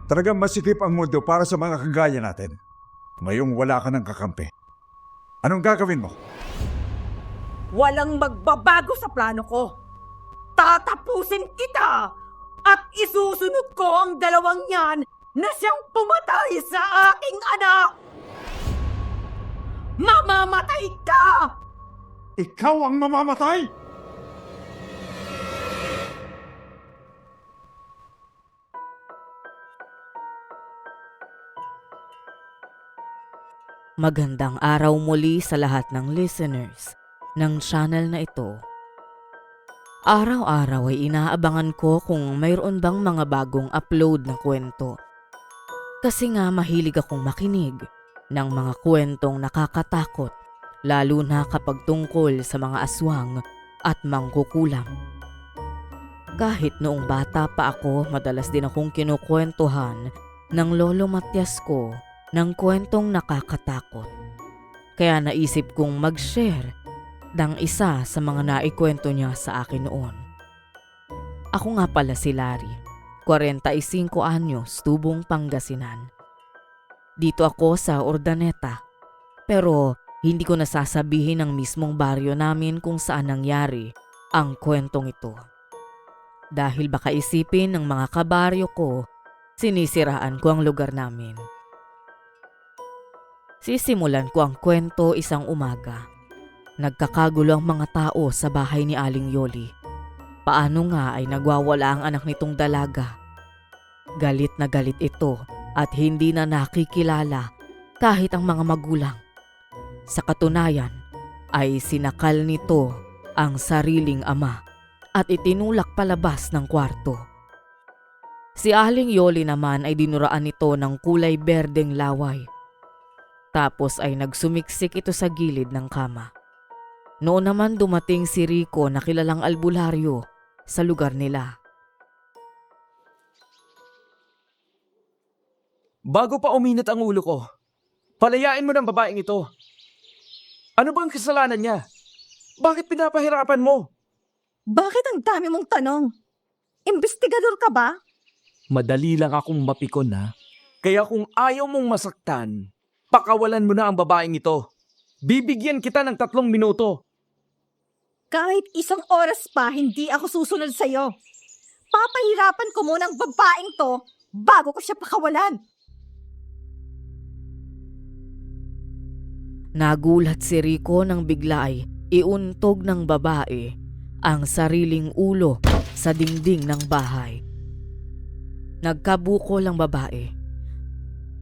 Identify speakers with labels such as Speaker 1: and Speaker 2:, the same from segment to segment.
Speaker 1: Talagang masikip ang mundo para sa mga kagaya natin. Ngayong wala ka ng kakampi. Anong gagawin mo?
Speaker 2: Walang magbabago sa plano ko. Tatapusin kita at isusunod ko ang dalawang yan na siyang pumatay sa aking anak. Mamamatay ka!
Speaker 1: Ikaw ang mamamatay!
Speaker 3: Magandang araw muli sa lahat ng listeners ng channel na ito. Araw-araw ay inaabangan ko kung mayroon bang mga bagong upload na kwento. Kasi nga mahilig akong makinig ng mga kwentong nakakatakot, lalo na kapag tungkol sa mga aswang at mangkukulam. Kahit noong bata pa ako, madalas din akong kinukwentuhan ng lolo Matias ko ng kwentong nakakatakot. Kaya naisip kong mag-share ng isa sa mga naikwento niya sa akin noon. Ako nga pala si Larry, 45 anyos, Tubong, Pangasinan. Dito ako sa Urdaneta, pero hindi ko nasasabihin ang mismong baryo namin kung saan nangyari ang kwentong ito. Dahil baka isipin ng mga kabaryo ko, sinisiraan ko ang lugar namin. Sisimulan ko ang kwento isang umaga. Nagkakagulo ang mga tao sa bahay ni Aling Yoli. Paano nga ay nagwawala ang anak nitong dalaga? Galit na galit ito at hindi na nakikilala kahit ang mga magulang. Sa katunayan ay sinakal nito ang sariling ama at itinulak palabas ng kwarto. Si Aling Yoli naman ay dinuraan nito ng kulay berdeng laway. Tapos ay nagsumiksik ito sa gilid ng kama. Noon naman dumating si Rico na kilalang albularyo sa lugar nila.
Speaker 4: Bago pa uminit ang ulo ko, palayain mo ng babaeng ito. Ano bang kasalanan niya? Bakit pinapahirapan mo?
Speaker 2: Bakit ang dami mong tanong? Investigador ka ba?
Speaker 4: Madali lang akong mapikon ha. Kaya kung ayaw mong masaktan, pakawalan mo na ang babaeng ito. Bibigyan kita ng 3 minuto.
Speaker 2: Kahit isang oras pa, hindi ako susunod sa'yo. Papahirapan ko muna ang babaeng to bago ko siya pakawalan.
Speaker 3: Nagulat si Rico nang bigla ay iuntog ng babae ang sariling ulo sa dingding ng bahay. Nagkabukol ang babae.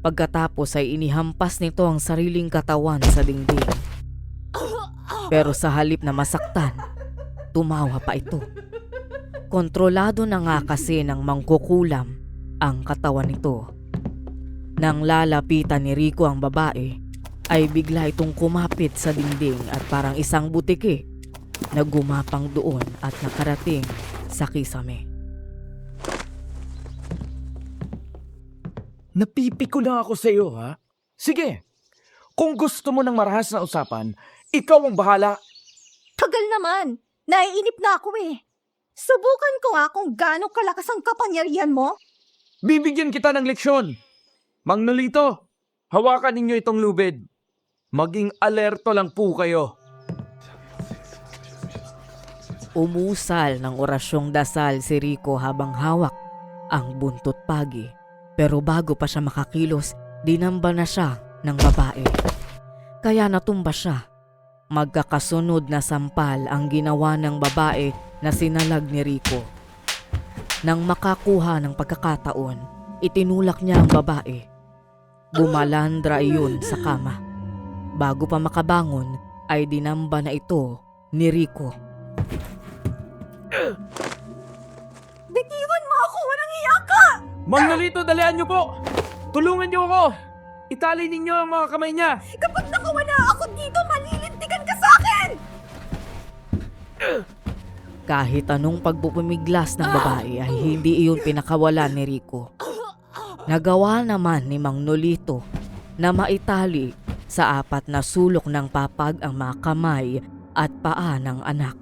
Speaker 3: Pagkatapos ay inihampas nito ang sariling katawan sa dingding. Pero sa halip na masaktan, tumawa pa ito. Kontrolado na nga kasi ng mangkukulam ang katawan nito. Nang lalapitan ni Rico ang babae, ay bigla itong kumapit sa dingding at parang isang butiki na gumapang doon at nakarating sa kisame.
Speaker 4: Napipiko na ako sa iyo ha. Sige, kung gusto mo ng marahas na usapan, ikaw ang bahala.
Speaker 2: Tagal naman. Naiinip na ako eh. Subukan ko nga kung gaano kalakas ang kapangyarihan mo.
Speaker 4: Bibigyan kita ng leksyon. Mang Nolito, hawakan ninyo itong lubid. Maging alerto lang po kayo.
Speaker 3: Umusal ng orasyong dasal si Rico habang hawak ang buntot pagi. Pero bago pa siya makakilos, dinamba na siya ng babae. Kaya natumba siya. Magkakasunod na sampal ang ginawa ng babae na sinalag ni Rico. Nang makakuha ng pagkakataon, itinulak niya ang babae. Bumalandra iyon sa kama. Bago pa makabangon, ay dinamba na ito ni Rico.
Speaker 2: Bitiwan mo ako! Walang iya ka!
Speaker 4: Mang Nolito, dalian niyo po! Tulungan niyo ako! Itali ninyo ang mga kamay niya!
Speaker 2: Kapag nakawala ako dito, malilintikan ka sa akin!
Speaker 3: Kahit anong pagpupumiglas ng babae ay hindi iyon pinakawalan ni Rico. Nagawa naman ni Mang Nolito na maitali sa 4 na sulok ng papag ang mga kamay at paa ng anak.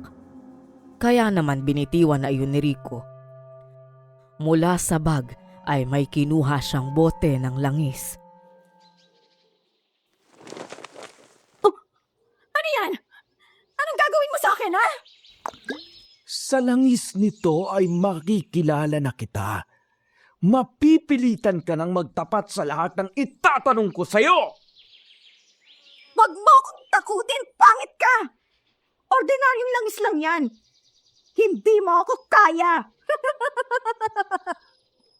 Speaker 3: Kaya naman binitiwan na iyon ni Rico. Mula sa bag ay may kinuha siyang bote ng langis.
Speaker 2: Ano yan? Anong gagawin mo sa akin, ha?
Speaker 4: Sa langis nito ay makikilala na kita. Mapipilitan ka ng magtapat sa lahat ng itatanong ko sa'yo!
Speaker 2: Wag mo akong takutin, pangit ka! Ordinaryong langis lang yan. Hindi mo ako kaya.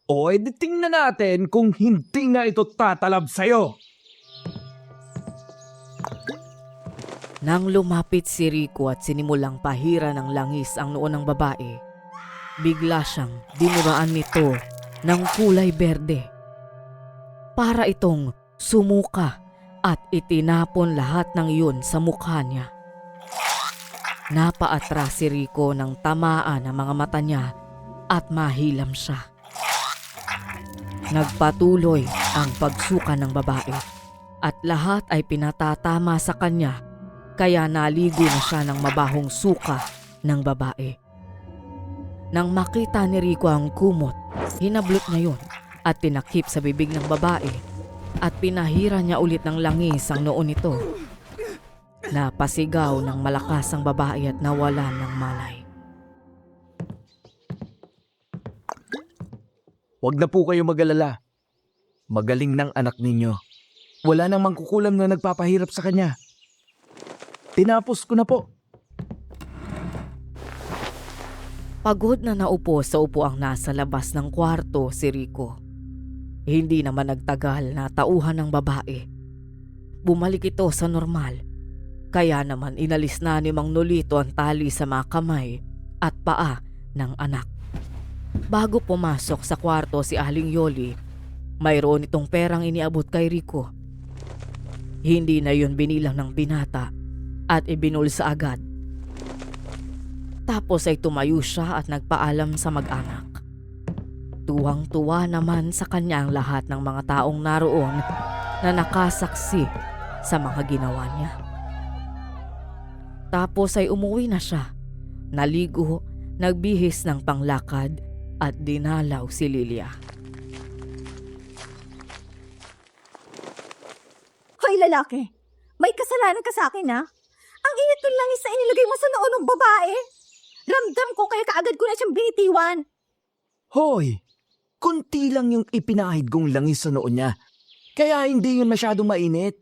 Speaker 4: O edi tingnan natin kung hindi na ito tatalab sa'yo.
Speaker 3: Nang lumapit si Rico at sinimulang pahira ng langis ang noo ng babae, bigla siyang dinuraan nito ng kulay berde. Para itong sumuka at itinapon lahat ng iyon sa mukha niya. Napaatras si Rico ng tamaan ang mga mata niya at mahilam siya. Nagpatuloy ang pagsuka ng babae at lahat ay pinatatama sa kanya, kaya naligo na siya ng mabahong suka ng babae. Nang makita ni Rico ang kumot, hinablot niya yun at tinakip sa bibig ng babae at pinahira niya ulit ng langis ang noo nito. Napasigaw ng malakas ang babae at nawalan ng malay.
Speaker 4: Huwag na po kayo mag-alala. Magaling ng anak ninyo. Wala nang mangkukulam na nagpapahirap sa kanya. Tinapos ko na po.
Speaker 3: Pagod na naupo sa upuang nasa labas ng kwarto si Rico. Hindi naman nagtagal na tauhan ng babae. Bumalik ito sa normal. Kaya naman inalis na ni Mang Nolito ang tali sa mga kamay at paa ng anak. Bago pumasok sa kwarto si Aling Yoli, mayroon itong perang iniabot kay Rico. Hindi na yun binilang ng binata at ibinulsa agad. Tapos ay tumayo siya at nagpaalam sa mag-anak. Tuwang-tuwa naman sa kanya ang lahat ng mga taong naroon na nakasaksi sa mga ginawa niya. Tapos ay umuwi na siya, naligo, nagbihis ng panglakad at dinalaw si Lilia.
Speaker 2: Hoy lalaki, may kasalanan ka sa akin, ha? Ang init ng langis na inilagay mo sa noo ng babae. Ramdam ko kaya kaagad ko na siyang binitiwan.
Speaker 4: Hoy! Kunti lang yung ipinahid kong langis sa noo niya. Kaya hindi yun masyadong mainit.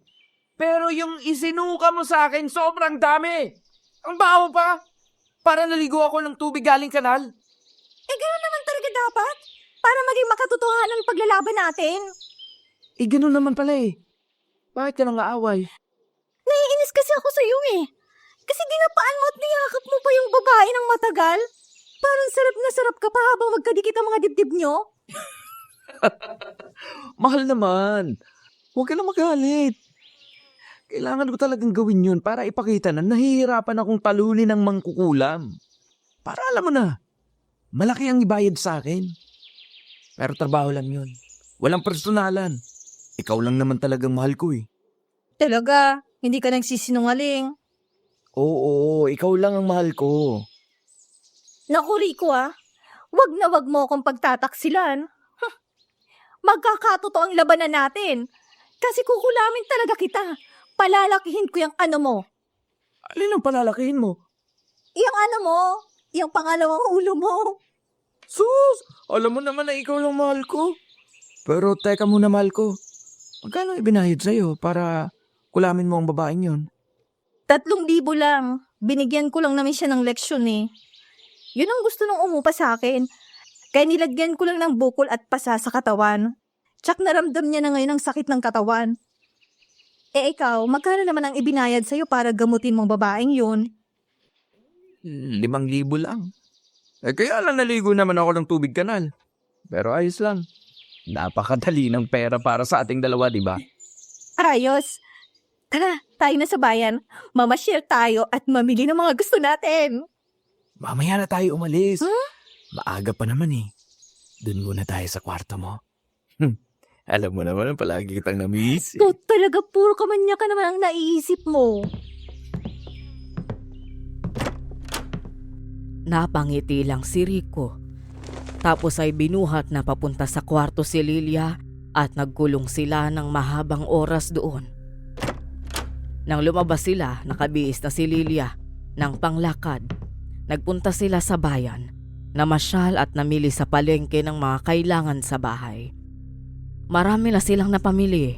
Speaker 4: Pero yung isinuka mo sa akin sobrang dami. Ang baho pa. Para naligo ako ng tubig galing kanal.
Speaker 2: Gano'n naman talaga dapat. Para maging makatotohanan ang paglalaban natin.
Speaker 4: Ganun naman pala eh. Bakit ka nang aaway?
Speaker 2: Naiinis kasi ako sa iyo eh. Kasi dinapaan mo at niyakap mo pa yung babae ng matagal. Parang sarap na sarap ka pa habang magkadikit ang mga dibdib nyo.
Speaker 4: Mahal naman. Huwag ka na magalit. Kailangan ko talagang gawin yun para ipakita na nahihirapan akong talunin ng mangkukulam. Para alam mo na, malaki ang ibayad sa akin. Pero trabaho lang yun. Walang personalan. Ikaw lang naman talagang mahal ko eh.
Speaker 2: Talaga, hindi ka nagsisinungaling.
Speaker 4: Oo, ikaw lang ang mahal ko.
Speaker 2: Naku Rico wag na wag mo akong pagtataksilan. Magkakatotoo ang labanan natin. Kasi kukulamin talaga kita. Palalakihin ko yung ano mo.
Speaker 4: Alin ang palalakihin mo?
Speaker 2: Yung ano mo, yung pangalawang ulo mo.
Speaker 4: Sus! Alam mo naman na ikaw lang mahal ko. Pero teka muna mahal ko. Magkano ibinahid sa'yo para kulamin mo ang babaeng yun?
Speaker 2: 3,000 lang. Binigyan ko lang namin siya ng leksyon eh. Yun ang gusto nung umupa sa akin. Kaya nilagyan ko lang ng bukol at pasa sa katawan. Tsak naramdam niya na ngayon ang sakit ng katawan. Ikaw, magkano naman ang ibinayad sa'yo para gamutin mong babaeng yun?
Speaker 4: 5,000 lang. Kaya lang naligo naman ako ng tubig kanal. Pero ayos lang. Napakadali ng pera para sa ating dalawa, di ba?
Speaker 2: Ayos. Tara, tayo na sa bayan. Mamashare tayo at mamili ng mga gusto natin.
Speaker 4: Mamaya na tayo umalis. Maaga pa naman eh. Doon muna tayo sa kwarto mo. Alam mo naman, palagi kitang na-miss.
Speaker 2: To, talaga puro kamanya ka naman ang naiisip mo.
Speaker 3: Napangiti lang si Rico. Tapos ay binuhat na papunta sa kwarto si Lilia at nagkulong sila ng mahabang oras doon. Nang lumabas sila, nakabihis na si Lilia ng panglakad. Nagpunta sila sa bayan, namasyal at namili sa palengke ng mga kailangan sa bahay. Marami na silang napamili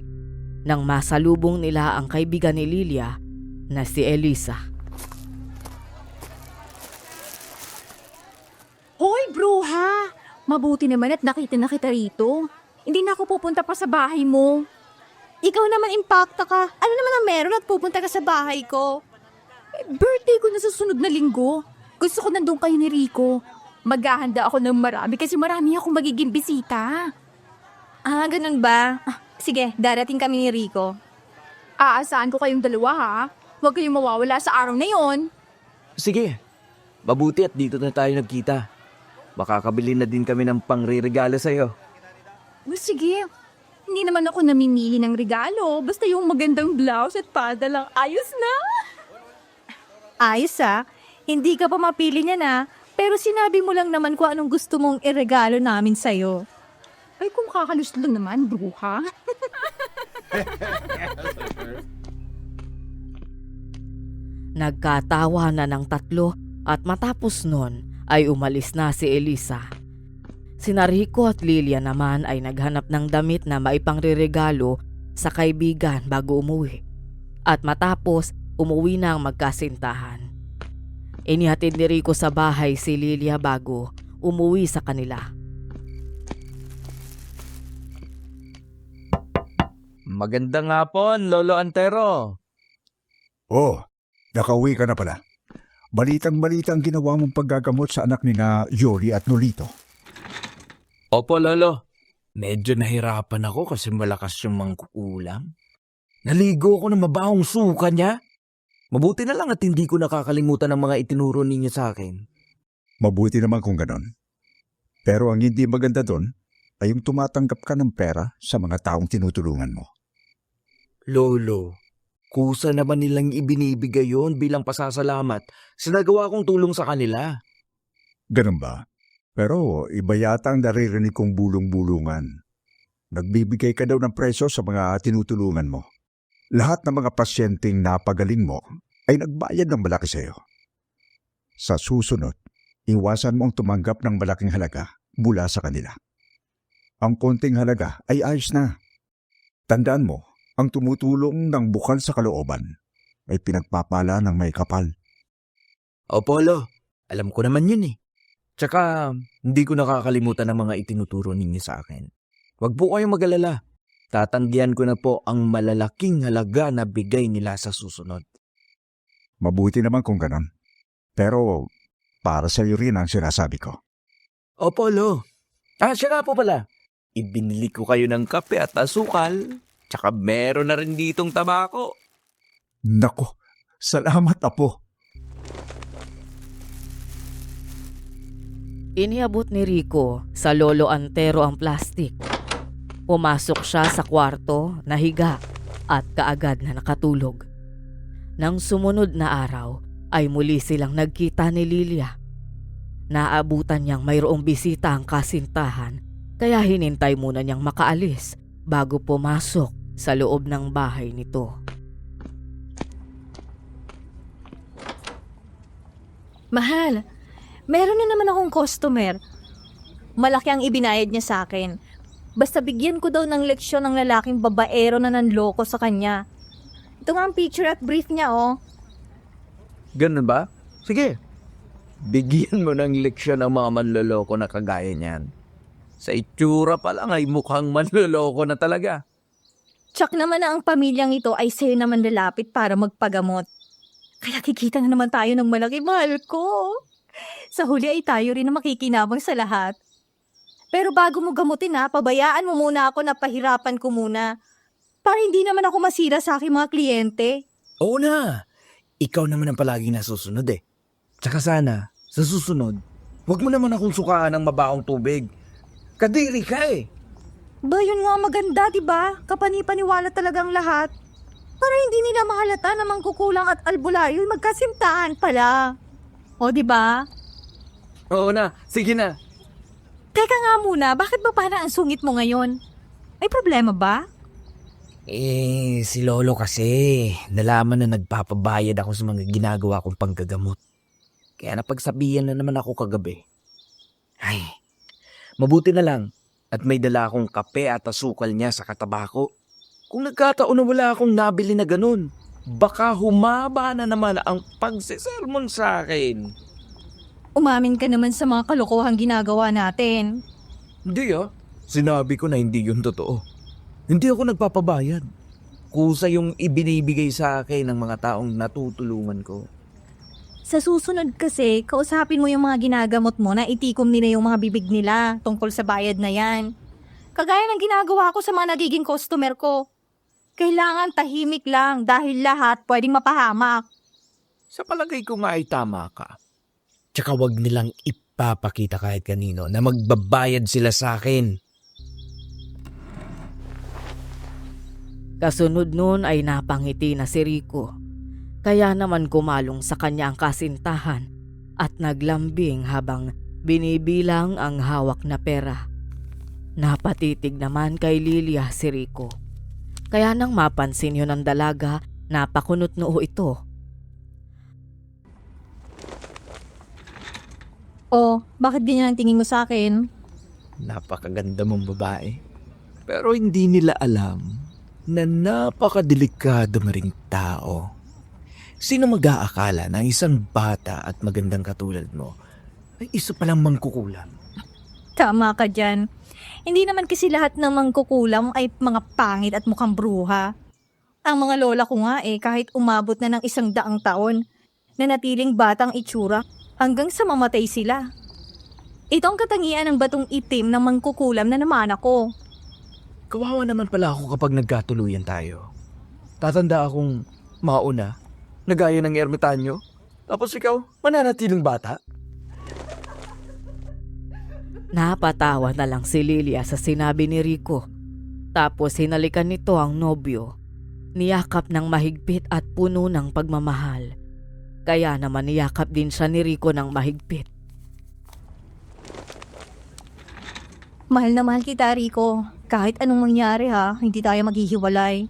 Speaker 3: nang masalubong nila ang kaibigan ni Lilia na si Elisa.
Speaker 5: Hoy, bruha! Mabuti naman at nakita na kita rito. Hindi na ako pupunta pa sa bahay mo. Ikaw naman impacta ka. Ano naman ang meron at pupunta ka sa bahay ko? Birthday ko na sa sunod na linggo. Gusto ko nandun kayo ni Rico. Maghahanda ako ng marami kasi marami akong magiging bisita. Ah, ganun ba? Sige, darating kami ni Rico. Aasahan ko kayong dalawa ha. Huwag kayong mawawala sa araw na yon.
Speaker 4: Sige, mabuti at dito na tayo nagkita. Makakabili na din kami ng pangre-regalo sa'yo.
Speaker 5: Sige. Hindi naman ako namimili ng regalo. Basta yung magandang blouse at pada lang. Ayos na! Ayos ah. Hindi ka pa mapili niya na. Pero sinabi mo lang naman kung anong gusto mong iregalo namin sa'yo. Ay, kung kakalusto lang naman, bruha.
Speaker 3: Nagkatawa na ng tatlo at matapos nun ay umalis na si Elisa. Sina Rico at Lilia naman ay naghanap ng damit na maipangreregalo sa kaibigan bago umuwi. At matapos, umuwi na ang magkasintahan. Inihatid ni Rico sa bahay si Lilia bago umuwi sa kanila.
Speaker 4: Magandang hapon, Lolo Antero.
Speaker 1: Oh, nakauwi ka na pala. Balitang-balita ang ginawa mong paggagamot sa anak ni na Yoli at Nolito.
Speaker 4: Opo, Lolo. Medyo nahirapan ako kasi malakas yung mangkukulam. Naligo ako ng mabahong suka niya. Mabuti na lang at hindi ko nakakalimutan ang mga itinuro ninyo sa akin.
Speaker 1: Mabuti naman kung ganon. Pero ang hindi maganda doon ay yung tumatanggap ka ng pera sa mga taong tinutulungan mo.
Speaker 4: Lolo, kusa naman nilang ibinibigay yon bilang pasasalamat sa nagawa kong tulong sa kanila.
Speaker 1: Ganun ba? Pero iba yata ang naririnig kong bulong-bulungan. Nagbibigay ka daw ng presyo sa mga tinutulungan mo. Lahat ng mga pasyenteng napagaling mo ay nagbayad ng malaki sa iyo. Sa susunod, iwasan mo ang tumanggap ng malaking halaga mula sa kanila. Ang konting halaga ay ayos na. Tandaan mo, ang tumutulong ng bukal sa kalooban ay pinagpapala ng may kapal.
Speaker 4: Opo, Lo. Alam ko naman yun eh. Tsaka, hindi ko nakakalimutan ang mga itinuturo ninyo sa akin. Huwag po kayong mag-alala. Tatanggihan ko na po ang malalaking halaga na bigay nila sa susunod.
Speaker 1: Mabuti naman kung ganon. Pero para sa iyo rin ang sinasabi ko.
Speaker 4: Opo, Lo. Siya nga po pala. Ibinili ko kayo ng kape at asukal. Tsaka meron na rin ditong tabako.
Speaker 1: Nako, salamat apo.
Speaker 3: Iniabot ni Rico sa Lolo Antero ang plastik. Pumasok siya sa kwarto, nahiga at kaagad na nakatulog. Nang sumunod na araw ay muli silang nagkita ni Lilia. Naabutan niyang mayroong bisita ang kasintahan kaya hinintay muna niyang makaalis bago pumasok sa loob ng bahay nito.
Speaker 5: Mahal, meron na naman akong customer. Malaki ang ibinayad niya sa akin. Basta bigyan ko daw ng leksyon ng lalaking babaero na nanloko sa kanya. Ito nga ang picture at brief niya, oh.
Speaker 4: Ganun ba? Sige. Bigyan mo ng leksyon ang mga manloloko na kagaya niyan. Sa itsura pa lang ay mukhang manloloko na talaga.
Speaker 5: Tsak naman na ang pamilyang ito ay sa'yo naman lalapit para magpagamot. Kaya kikita na naman tayo ng malaki, mahal ko. Sa huli ay tayo rin na makikinabang sa lahat. Pero bago mo gamutin pabayaan mo muna ako na pahirapan ko muna. Para hindi naman ako masira sa aking mga kliyente.
Speaker 4: Oo na. Ikaw naman ang palaging nasusunod eh. Tsaka sana, sa susunod, huwag mo naman akong sukaan ng mabahong tubig. Kadiri ka eh.
Speaker 5: Ba, yun nga maganda, diba? Kapani-paniwala talagang lahat. Para hindi nila mahalata na mangkukulang at albularyo magkasintahan pala. O, diba?
Speaker 4: Oo na, sige na.
Speaker 5: Teka nga muna, bakit ba parang ang sungit mo ngayon? May problema ba?
Speaker 4: Si Lolo kasi, nalaman na nagpapabayad ako sa mga ginagawa kong panggagamot. Kaya napagsabihan na naman ako kagabi. Ay, mabuti na lang at may dala akong kape at asukal niya sa katabako. Kung nagkataon na wala akong nabili na ganun, baka humaba na naman ang pagsisermon sa akin.
Speaker 5: Umamin ka naman sa mga kalokohang ginagawa natin.
Speaker 4: Hindi sinabi ko na hindi yun totoo. Hindi ako nagpapabayad. Kusa yung ibinibigay sa akin ng mga taong natutulungan ko.
Speaker 5: Sa susunod kasi, kausapin mo yung mga ginagamot mo na itikom nila yung mga bibig nila tungkol sa bayad na yan. Kagaya ng ginagawa ko sa mga nagiging customer ko. Kailangan tahimik lang dahil lahat pwedeng mapahamak.
Speaker 4: Sa palagay ko nga ay tama ka. Tsaka wag nilang ipapakita kahit kanino na magbabayad sila sa akin.
Speaker 3: Kasunod nun ay napangiti na si Rico. Kaya naman kumalong sa kanya ang kasintahan at naglambing habang binibilang ang hawak na pera. Napatitig naman kay Lilia si Rico. Kaya nang mapansin yun ng dalaga, napakunot noo ito.
Speaker 5: Oh, bakit ganyan ang tingin mo sa akin?
Speaker 4: Napakaganda mong babae. Pero hindi nila alam na napakadelikado mo ring tao. Sino mag-aakala na isang bata at magandang katulad mo ay isa palang mangkukulam?
Speaker 5: Tama ka dyan. Hindi naman kasi lahat ng mangkukulam ay mga pangit at mukhang bruha. Ang mga lola ko nga kahit umabot na ng 100 taon, nanatiling batang itsura hanggang sa mamatay sila. Ito ang katangian ng batong itim ng mangkukulam na naman ako.
Speaker 4: Kawawa naman pala ako kapag nagkatuluyan tayo. Tatanda akong mauna, nagaya ng ermitanyo, tapos ikaw, mananatiling bata.
Speaker 3: Napatawa na lang si Lilia sa sinabi ni Rico. Tapos hinalikan nito ang nobyo. Niyakap ng mahigpit at puno ng pagmamahal. Kaya naman niyakap din siya ni Rico ng mahigpit.
Speaker 5: Mahal na mahal kita, Rico. Kahit anong mangyari hindi tayo maghihiwalay.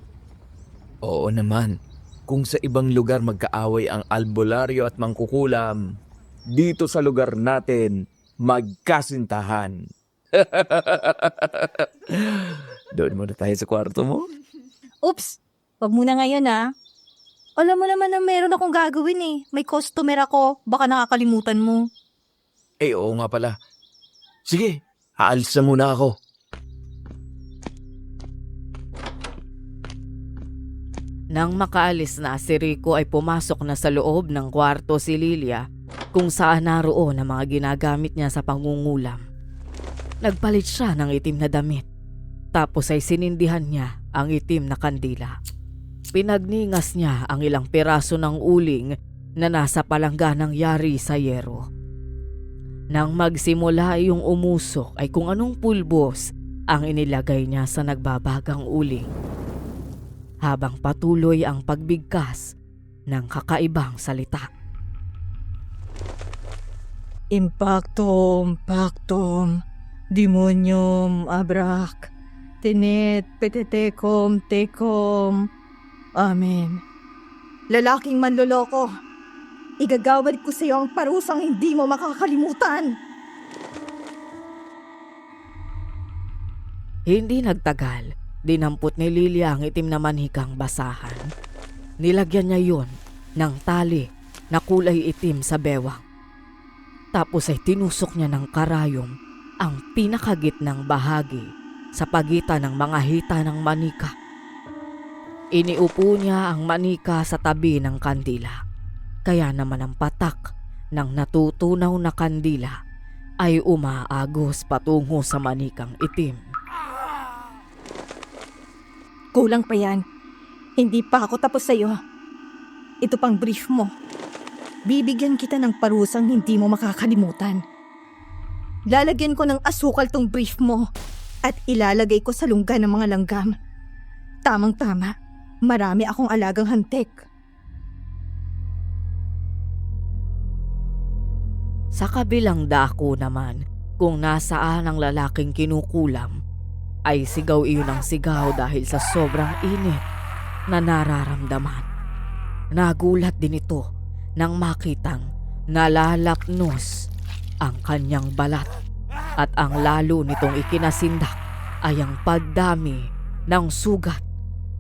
Speaker 4: Oo naman. Kung sa ibang lugar magkaaway ang albularyo at mangkukulam, dito sa lugar natin, magkasintahan. Doon muna tayo sa kwarto mo.
Speaker 5: Oops, wag muna ngayon Alam mo naman na meron akong gagawin May customer ako, baka nakakalimutan mo.
Speaker 4: Oo nga pala. Sige, aalis na muna ako.
Speaker 3: Nang makaalis na si Rico ay pumasok na sa loob ng kwarto si Lilia kung saan naroon ang mga ginagamit niya sa pangungulam. Nagpalit siya ng itim na damit. Tapos ay sinindihan niya ang itim na kandila. Pinagningas niya ang ilang piraso ng uling na nasa palangganang yari sa yero. Nang magsimula yung umusok ay kung anong pulbos ang inilagay niya sa nagbabagang uling. Habang patuloy ang pagbigkas ng kakaibang salita.
Speaker 2: Impactum, pactum, demonium, abrak, tenet, petetekom, tekom. Amen. Lalaking manloloko, igagawad ko sa iyo ang parusang hindi mo makakalimutan.
Speaker 3: Hindi nagtagal, dinampot ni Lilia ang itim na manhikang basahan. Nilagyan niya yon ng tali na kulay itim sa bewang. Tapos ay tinusok niya ng karayom ang pinakagitnang bahagi sa pagitan ng mga hita ng manika. Iniupo niya ang manika sa tabi ng kandila. Kaya naman ang patak ng natutunaw na kandila ay umaagos patungo sa manikang itim.
Speaker 2: Kulang pa yan. Hindi pa ako tapos sa iyo. Ito pang brief mo. Bibigyan kita ng parusang hindi mo makakalimutan. Lalagyan ko ng asukal tong brief mo at ilalagay ko sa lungga ng mga langgam. Tamang-tama, marami akong alagang hantik.
Speaker 3: Sa kabilang dako naman, Kung nasaan ang lalaking kinukulam, ay sigaw iyon ang sigaw dahil sa sobrang init na nararamdaman. Nagulat din ito nang makitang nalalapnos ang kanyang balat at ang lalo nitong ikinasindak ay ang pagdami ng sugat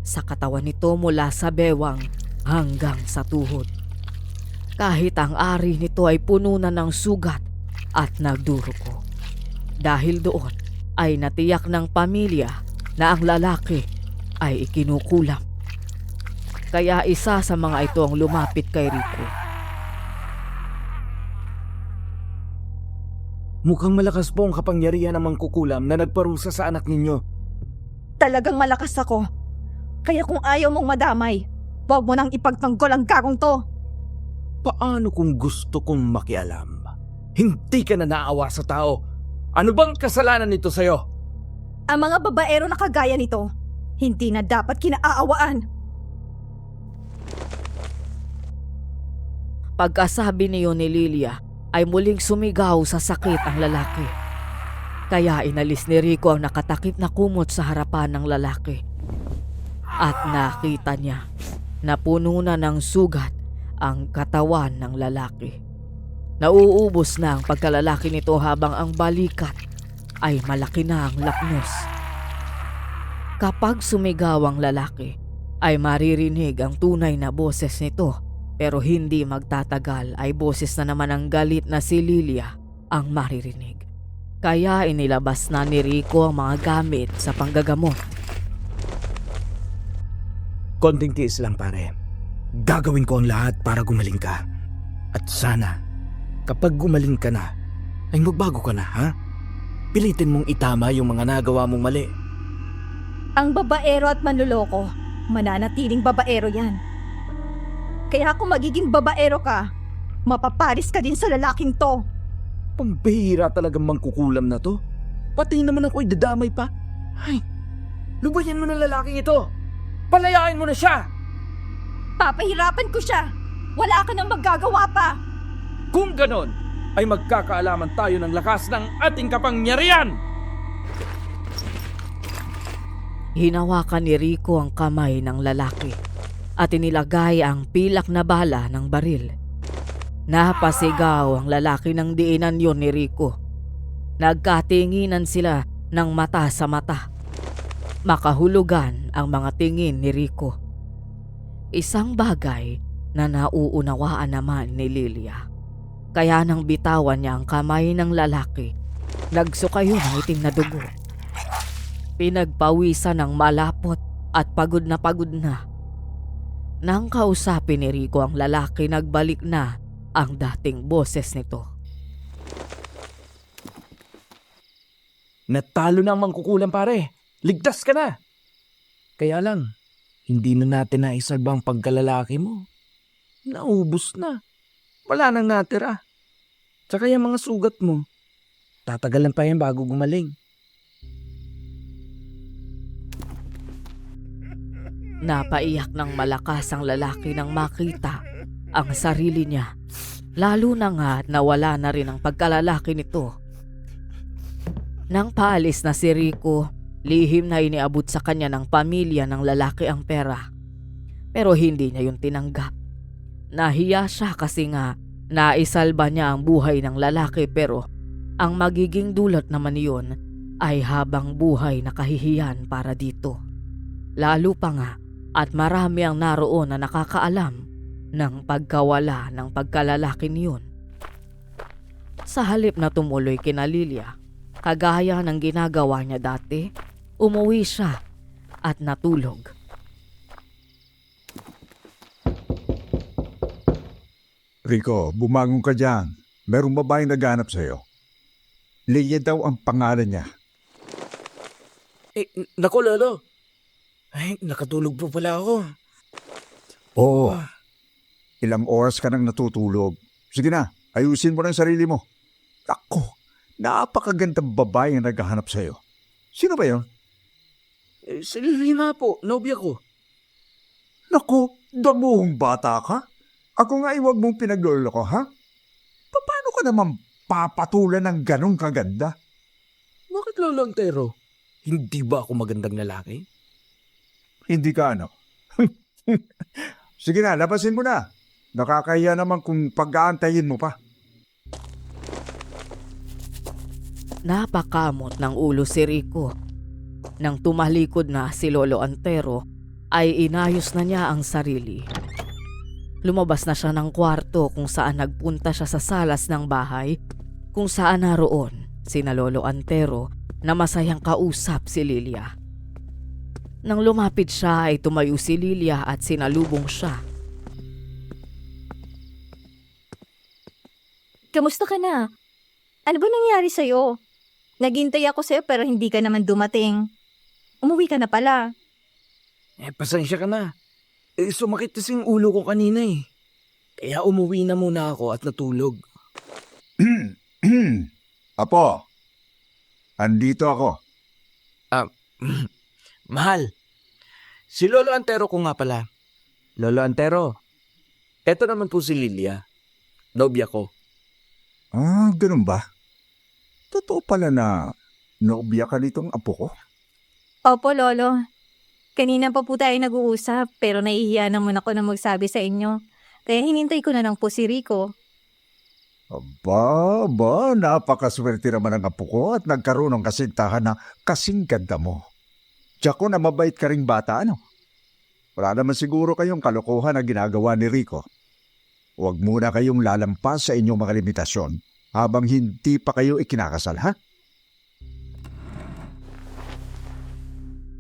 Speaker 3: sa katawan nito mula sa bewang hanggang sa tuhod. Kahit ang ari nito ay puno na ng sugat at nagdurugo. Dahil doon ay natiyak ng pamilya na ang lalaki ay ikinukulam. Kaya isa sa mga ito ang lumapit kay Rico.
Speaker 4: Mukhang malakas po ang kapangyarihan ng mangkukulam na nagparusa sa anak ninyo.
Speaker 2: Talagang malakas ako. Kaya kung ayaw mong madamay, huwag mo nang ipagtanggol ang gagong to.
Speaker 4: Paano kung gusto kong makialam? Hindi ka na naawa sa tao. Ano bang kasalanan nito sa'yo?
Speaker 2: Ang mga babaero na kagaya nito, hindi na dapat kinaawaan.
Speaker 3: Pagkasabi niyo ni Lilia ay muling sumigaw sa sakit ang lalaki. Kaya inalis ni Rico ang nakatakip na kumot sa harapan ng lalaki. At nakita niya na puno na ng sugat ang katawan ng lalaki. Nauubos na ang pagkalalaki nito habang ang balikat ay malaki na ang lapnos. Kapag sumigaw ang lalaki, ay maririnig ang tunay na boses nito, pero hindi magtatagal ay boses na naman ang galit na si Lilia ang maririnig. Kaya inilabas na ni Rico ang mga gamit sa panggagamot.
Speaker 4: Konting tiis lang, pare. Gagawin ko ang lahat para gumaling ka. At sana, kapag gumaling ka na, ay magbago ka na, ha? Pilitin mong itama yung mga nagawa mong mali.
Speaker 2: Ang babaero at manluloko, mananatiling babaero yan. Kaya kung magiging babaero ka, mapaparis ka din sa lalaking to.
Speaker 4: Pambihira talagang mangkukulam na to. Pati naman ako'y dadamay pa. Ay, lubayan mo na lalaking ito. Palayain mo na siya.
Speaker 2: Papahirapan ko siya. Wala ka nang magagawa pa.
Speaker 4: Kung ganon, ay magkakaalaman tayo ng lakas ng ating kapangyarihan.
Speaker 3: Hinawakan ni Rico ang kamay ng lalaki at inilagay ang pilak na bala ng baril. Napasigaw ang lalaki ng diinan yon ni Rico. Nagkatinginan sila ng mata sa mata. Makahulugan ang mga tingin ni Rico. Isang bagay na nauunawaan naman ni Lilia. Kaya nang bitawan niya ang kamay ng lalaki, nagsukayo ng itim na dugo. Pinagpawisan ng malapot at pagod na. Nang kausapin ni Rico ang lalaki, nagbalik na ang dating boses nito.
Speaker 4: Natalo na ang mangkukulam, pare. Ligtas ka na. Kaya lang, hindi na natin naisalba ang pagkalalaki mo. Naubos na. Wala nang natira. Tsaka yung mga sugat mo, tatagalan pa yan bago gumaling.
Speaker 3: Napaiyak ng malakas ang lalaki nang makita ang sarili niya. Lalo na nga at nawala na rin ang pagkalalaki nito. Nang paalis na si Rico, lihim na iniabot sa kanya ng pamilya ng lalaki ang pera. Pero hindi niya yun tinanggap. Nahiya siya kasi nga naisalba niya ang buhay ng lalaki, pero ang magiging dulot naman yun ay habang buhay na kahihiyan para dito. Lalo pa nga at marami ang naroon na nakakaalam ng pagkawala ng pagkalalaki niyon. Sa halip na tumuloy kina Lilia, kagaya ng ginagawa niya dati, umuwi siya at natulog.
Speaker 1: Rico, bumangon ka dyan. Merong babaeng naghanap sa'yo. Leia daw ang pangalan niya.
Speaker 4: Naku, Lolo. Ay, nakatulog po pala ako.
Speaker 1: Oo. Ilang oras ka nang natutulog. Sige na, ayusin mo na ang sarili mo. Ako, napakagandang babae ang naghahanap sa'yo. Sino ba yun?
Speaker 4: Si Lily nga po, nobya ko.
Speaker 1: Naku, damuhong bata ka. Ako nga huwag mong pinagloloko, ha? Paano ka naman papatulan ng ganong kaganda?
Speaker 4: Bakit Lolo Antero? Hindi ba ako magandang lalaki?
Speaker 1: Hindi ka ano? Sige na, labasin mo na. Nakakahiya naman kung pag-aantayin mo pa.
Speaker 3: Napakamot ng ulo si Rico. Nang tumalikod na si Lolo Antero, ay inayos na niya ang sarili. Lumabas na siya ng kwarto kung saan nagpunta siya sa salas ng bahay kung saan naroon sina Lolo Antero na masayang kausap si Lilia. Nang lumapit siya ay tumayo si Lilia at sinalubong siya.
Speaker 5: Kamusta ka na? Ano ba nangyari sa'yo? Naghintay ako sa'yo pero hindi ka naman dumating. Umuwi ka na pala.
Speaker 4: Pasensya ka na. Sumakit kasi yung ulo ko kanina eh. Kaya umuwi na muna ako at natulog.
Speaker 1: Apo, andito ako.
Speaker 4: Mahal, si Lolo Antero ko nga pala. Lolo Antero, eto naman po si Lilia. Nobya ko.
Speaker 1: Ah, ganun ba? Totoo pala na nobya ka nitong apo ko?
Speaker 5: Opo, Lolo. Kanina pa po tayo nag-uusap pero nahihiya naman ako na magsabi sa inyo. Kaya hinintay ko na lang po si Rico.
Speaker 1: Aba, napakaswerte naman ang apo ko at nagkaroon ng kasintahan na kasing ganda mo. Tiyako na mabait ka ring bata, ano? Wala naman siguro kayong kalokohan na ginagawa ni Rico. Huwag muna kayong lalampas sa inyong mga limitasyon habang hindi pa kayo ikinakasal, ha?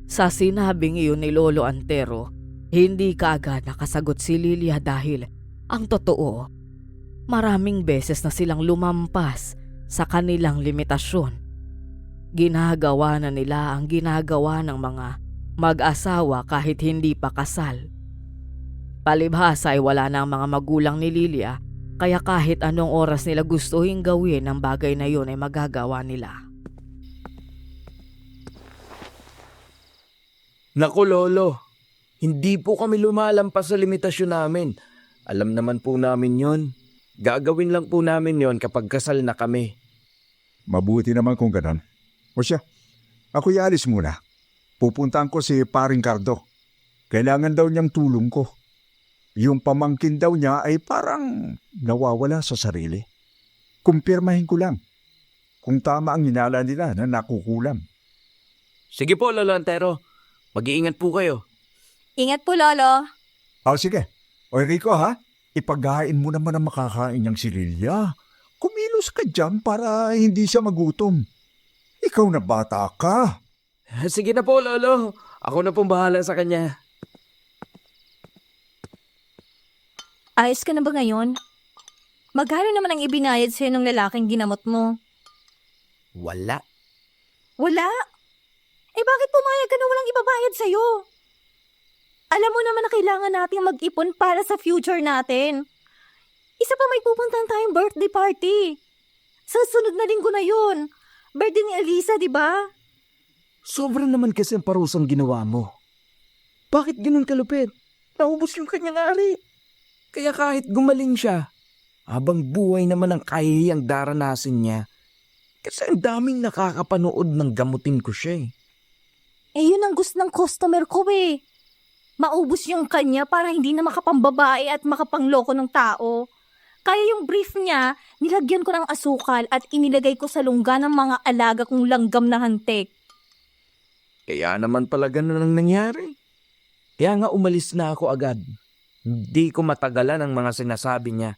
Speaker 3: Sa sinabing iyon ni Lolo Antero, hindi kaagad nakasagot si Lilia dahil ang totoo, maraming beses na silang lumampas sa kanilang limitasyon. Ginagawa na nila ang ginagawa ng mga mag-asawa kahit hindi pa kasal. Palibhasa ay wala na ang mga magulang ni Lilia, kaya kahit anong oras nila gustuhin gawin ang bagay na yun ay magagawa nila.
Speaker 4: Naku Lolo, hindi po kami lumalampas sa limitasyon namin. Alam naman po namin yon. Gagawin lang po namin yon kapag kasal na kami.
Speaker 1: Mabuti naman kung ganon. O siya, ako'y alis muna. Pupuntahan ko si Paring Cardo. Kailangan daw niyang tulong ko. Yung pamangkin daw niya ay parang nawawala sa sarili. Kumpirmahin ko lang kung tama ang hinala nila na nakukulam.
Speaker 4: Sige po Lolo Antero, mag-iingat po kayo.
Speaker 5: Ingat po, Lolo.
Speaker 1: Sige. O Rico ha, ipaghain mo naman ang makakain niyang si Lilia. Kumilos ka dyan para hindi siya magutom. Ikaw na bata ka.
Speaker 4: Sige na po Lolo, ako na pong bahala sa kanya.
Speaker 5: Ayos ka na ba ngayon? Magkano naman ang ibinayad sa'yo ng lalaking ginamot mo?
Speaker 4: Wala.
Speaker 5: Wala? Bakit pumayag ka na walang ibabayad sa'yo? Alam mo naman na kailangan nating mag-ipon para sa future natin. Isa pa may pupuntahan tayong birthday party. Sa sunod na linggo na yun. Birthday ni Elisa, di ba?
Speaker 4: Sobra naman kasi ang parusang ginawa mo. Bakit ganun kalupit? Naubos yung kanyang ari. Kaya kahit gumaling siya, habang buhay naman ang kahihiyang daranasin niya. Kasi ang daming nakakapanood ng gamutin ko siya eh.
Speaker 5: Yun ang gusto ng customer ko eh. Maubos yung kanya para hindi na makapambabae at makapangloko ng tao. Kaya yung brief niya, nilagyan ko ng asukal at inilagay ko sa lungga ng mga alaga kong langgam na hantik.
Speaker 4: Kaya naman pala ganun ang nangyari. Kaya nga umalis na ako agad. Hindi ko matagalan ang mga sinasabi niya.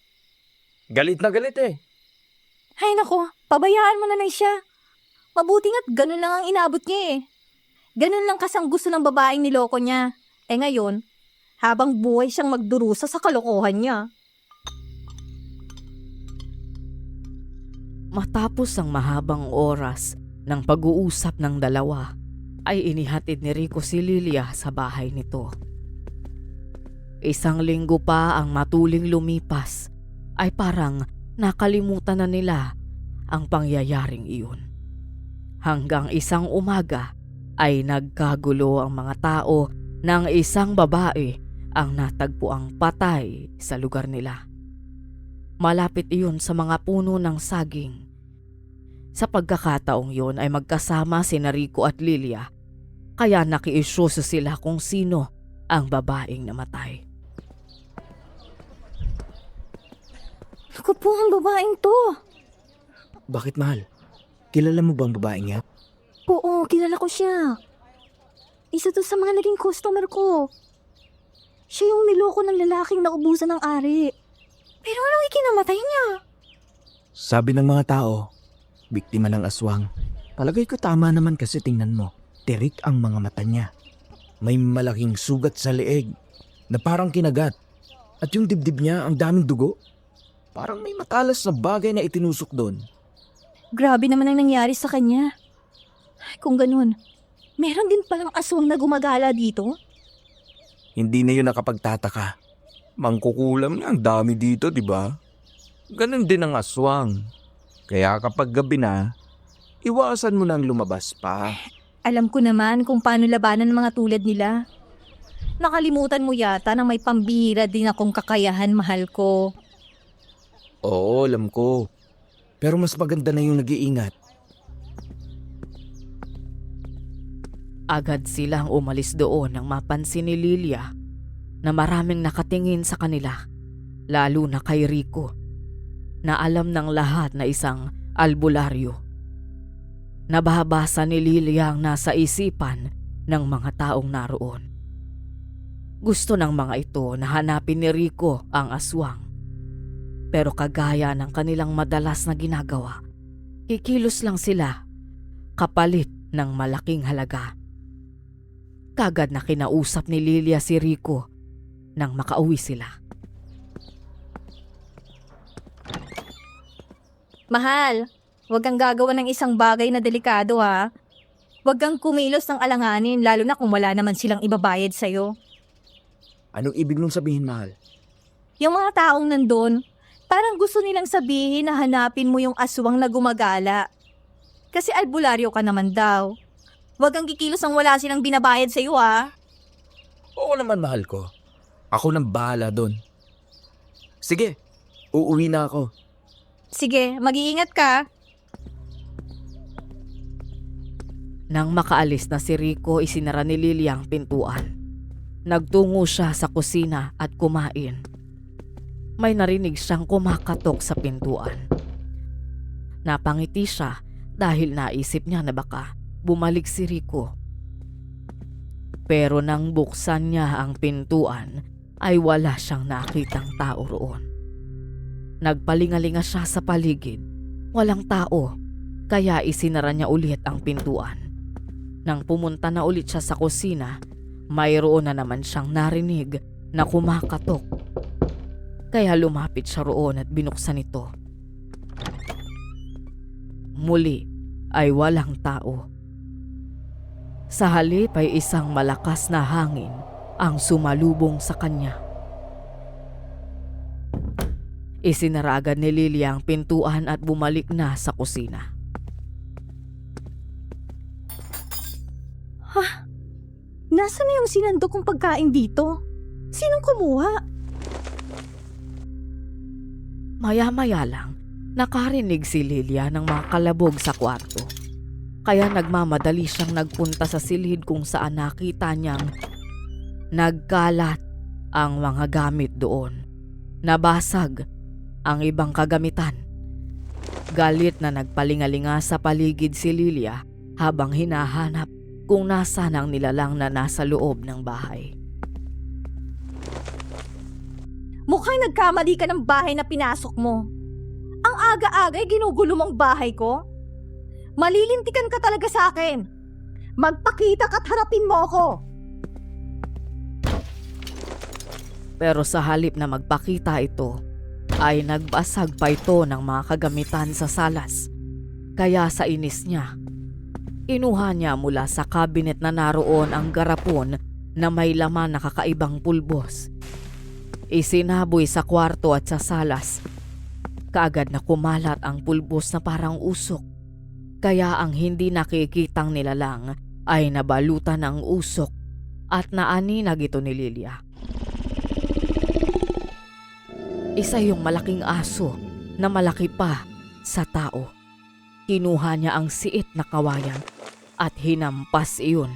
Speaker 4: Galit na galit eh.
Speaker 5: Ay nako, pabayaan mo na lang siya. Mabuti nga't ganun lang ang inabot niya eh. Ganun lang kasang gusto ng babaeng niloko niya. Ngayon, habang buhay siyang magdurusa sa kalokohan niya.
Speaker 3: Matapos ang mahabang oras ng pag-uusap ng dalawa, ay inihatid ni Rico si Lilia sa bahay nito. Isang linggo pa ang matuling lumipas, ay parang nakalimutan na nila ang pangyayaring iyon. Hanggang isang umaga ay nagkagulo ang mga tao ng isang babae ang natagpuang patay sa lugar nila. Malapit iyon sa mga puno ng saging. Sa pagkakataong yun ay magkasama si Rico at Lilia, kaya nakiisyoso sila kung sino ang babaeng namatay.
Speaker 5: Ako po ang babaeng to.
Speaker 4: Bakit, mahal? Kilala mo bang babaeng yan?
Speaker 5: Oo, kilala ko siya. Isa to sa mga naging customer ko. Siya yung niloko ng lalaking naubusan ng ari. Pero anong ikinamatay niya?
Speaker 4: Sabi ng mga tao, biktima ng aswang. Palagay ko tama naman kasi tingnan mo. Tirik ang mga mata niya. May malaking sugat sa leeg na parang kinagat. At yung dibdib niya ang daming dugo. Parang may matalas na bagay na itinusok doon.
Speaker 5: Grabe naman ang nangyari sa kanya. Kung ganun, meron din palang aswang na gumagala dito?
Speaker 4: Hindi na yun nakapagtataka. Mangkukulam na ang dami dito, di ba? Ganon din ang aswang. Kaya kapag gabi na, iwasan mo nang lumabas pa.
Speaker 5: Alam ko naman kung paano labanan ng mga tulad nila. Nakalimutan mo yata na may pambihira din akong kakayahan, mahal ko.
Speaker 4: Oo, alam ko. Pero mas maganda na yung nag-iingat.
Speaker 3: Agad silang umalis doon nang mapansin ni Lilia na maraming nakatingin sa kanila, lalo na kay Rico, na alam ng lahat na isang albularyo. Nababasa ni Lilia ang nasa isipan ng mga taong naroon. Gusto ng mga ito na hanapin ni Rico ang aswang. Pero kagaya ng kanilang madalas na ginagawa, kikilos lang sila kapalit ng malaking halaga. Kagad na kinausap ni Lilia si Rico nang makauwi sila.
Speaker 5: Mahal, huwag kang gagawa ng isang bagay na delikado ha. Huwag kang kumilos ng alanganin lalo na kung wala naman silang ibabayad sa'yo.
Speaker 4: Anong ibig nung sabihin, mahal?
Speaker 5: Yung mga taong nandun, parang gusto nilang sabihin na hanapin mo yung aswang na gumagala. Kasi albularyo ka naman daw. Huwag kang kikilos ang wala silang binabayad sa'yo ha.
Speaker 4: Oo naman, mahal ko. Ako nang bahala doon. Sige, uuwi na ako.
Speaker 5: Sige, mag-iingat ka.
Speaker 3: Nang makaalis na si Rico, isinara ni Lilia ang pintuan. Nagtungo siya sa kusina at kumain. May narinig siyang kumakatok sa pintuan. Napangiti siya dahil naisip niya na baka bumalik si Rico. Pero nang buksan niya ang pintuan, ay wala siyang nakitang tao roon. Nagpalingalinga siya sa paligid. Walang tao, kaya isinara niya ulit ang pintuan. Nang pumunta na ulit siya sa kusina, mayroon na naman siyang narinig na kumakatok. Kaya lumapit siya roon at binuksan ito. Muli ay walang tao. Sa halip ay isang malakas na hangin ang sumalubong sa kanya. Isinara agad ni Lilia ang pintuan at bumalik na sa kusina.
Speaker 5: Nasaan na yung sinandok kong pagkain dito? Sinong kumuha?
Speaker 3: Maya-maya lang, nakarinig si Lilia ng mga kalabog sa kwarto. Kaya nagmamadali siyang nagpunta sa silid kung saan nakita niyang nagkalat ang mga gamit doon. Nabasag ang ibang kagamitan. Galit na nagpalingalinga sa paligid si Lilia habang hinahanap kung nasaan ang nilalang na nasa loob ng bahay.
Speaker 5: Mukhang nagkamali ka ng bahay na pinasok mo. Ang aga-aga ay ginugulo mong bahay ko. Malilintikan ka talaga sa akin. Magpakita ka't harapin mo ako.
Speaker 3: Pero sa halip na magpakita ito, ay nagbasag pa ito ng mga kagamitan sa salas. Kaya sa inis niya, inuha niya mula sa cabinet na naroon ang garapon na may laman na kakaibang pulbos. Isinaboy sa kwarto at sa salas. Kaagad na kumalat ang pulbos na parang usok. Kaya ang hindi nakikitang nilalang ay nabalutan ng usok at naaninag ito ni Lilia. Isa yung malaking aso na malaki pa sa tao. Kinuha niya ang siit na kawayan at hinampas iyon.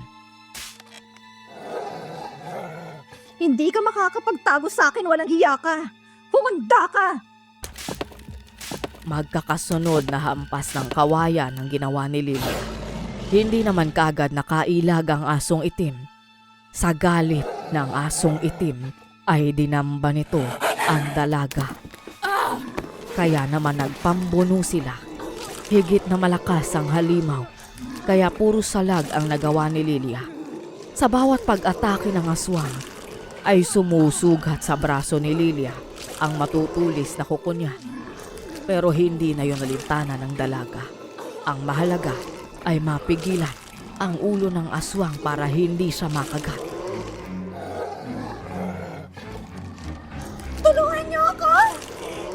Speaker 5: Hindi ka makakapagtago sa akin, walang hiya ka. Humanda ka!
Speaker 3: Magkakasunod na hampas ng kawayan ang ginawa ni Lilia. Hindi naman kaagad nakailag ang asong itim. Sa galit ng asong itim ay dinamba nito ang dalaga. Kaya naman nagpambuno sila. Higit na malakas ang halimaw, kaya puro salag ang nagawa ni Lilia. Sa bawat pag-atake ng aswang, ay sumusugat sa braso ni Lilia ang matutulis na kuko niya. Pero hindi na yun nalintana ng dalaga. Ang mahalaga ay mapigilan ang ulo ng aswang para hindi siya makagat.
Speaker 5: Tulungan niyo ako!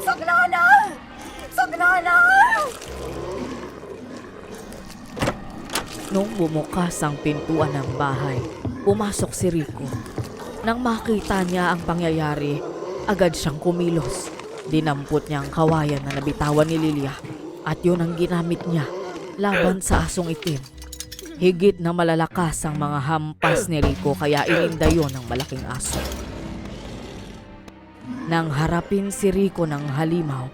Speaker 5: Sagla na! Sagla na!
Speaker 3: Nung bumukas ang pintuan ng bahay, pumasok si Rico. Nang makita niya ang pangyayari, agad siyang kumilos. Dinampot niya ang kawayan na nabitawan ni Lilia at yun ang ginamit niya laban sa asong itim. Higit na malalakas ang mga hampas ni Rico kaya ininda yun ng malaking aso. Nang harapin si Rico ng halimaw,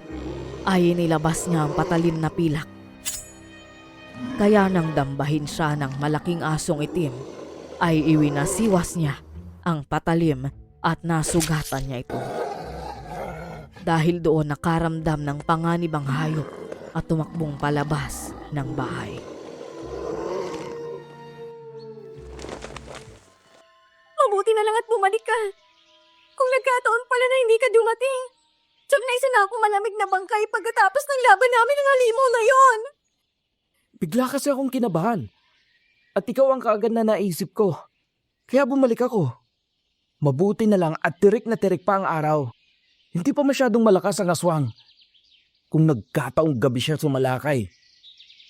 Speaker 3: ay inilabas niya ang patalim na pilak. Kaya nang dambahin siya ng malaking asong itim, ay iwinasiwas niya ang patalim at nasugatan niya ito. Dahil doon nakaramdam ng panganib ang hayop at tumakbong palabas ng bahay.
Speaker 5: Mabuti na lang at bumalik ka. Kung nagkataon pala na hindi ka dumating, tsak na isa na akong malamig na bangkay pagkatapos ng laban namin ng halimaw na yon.
Speaker 4: Bigla kasi akong kinabahan. At ikaw ang kaagad na naisip ko. Kaya bumalik ako. Mabuti na lang at tirik na tirik pa ang araw. Hindi pa masyadong malakas ang aswang. Kung nagkataong gabi siya sumalakay,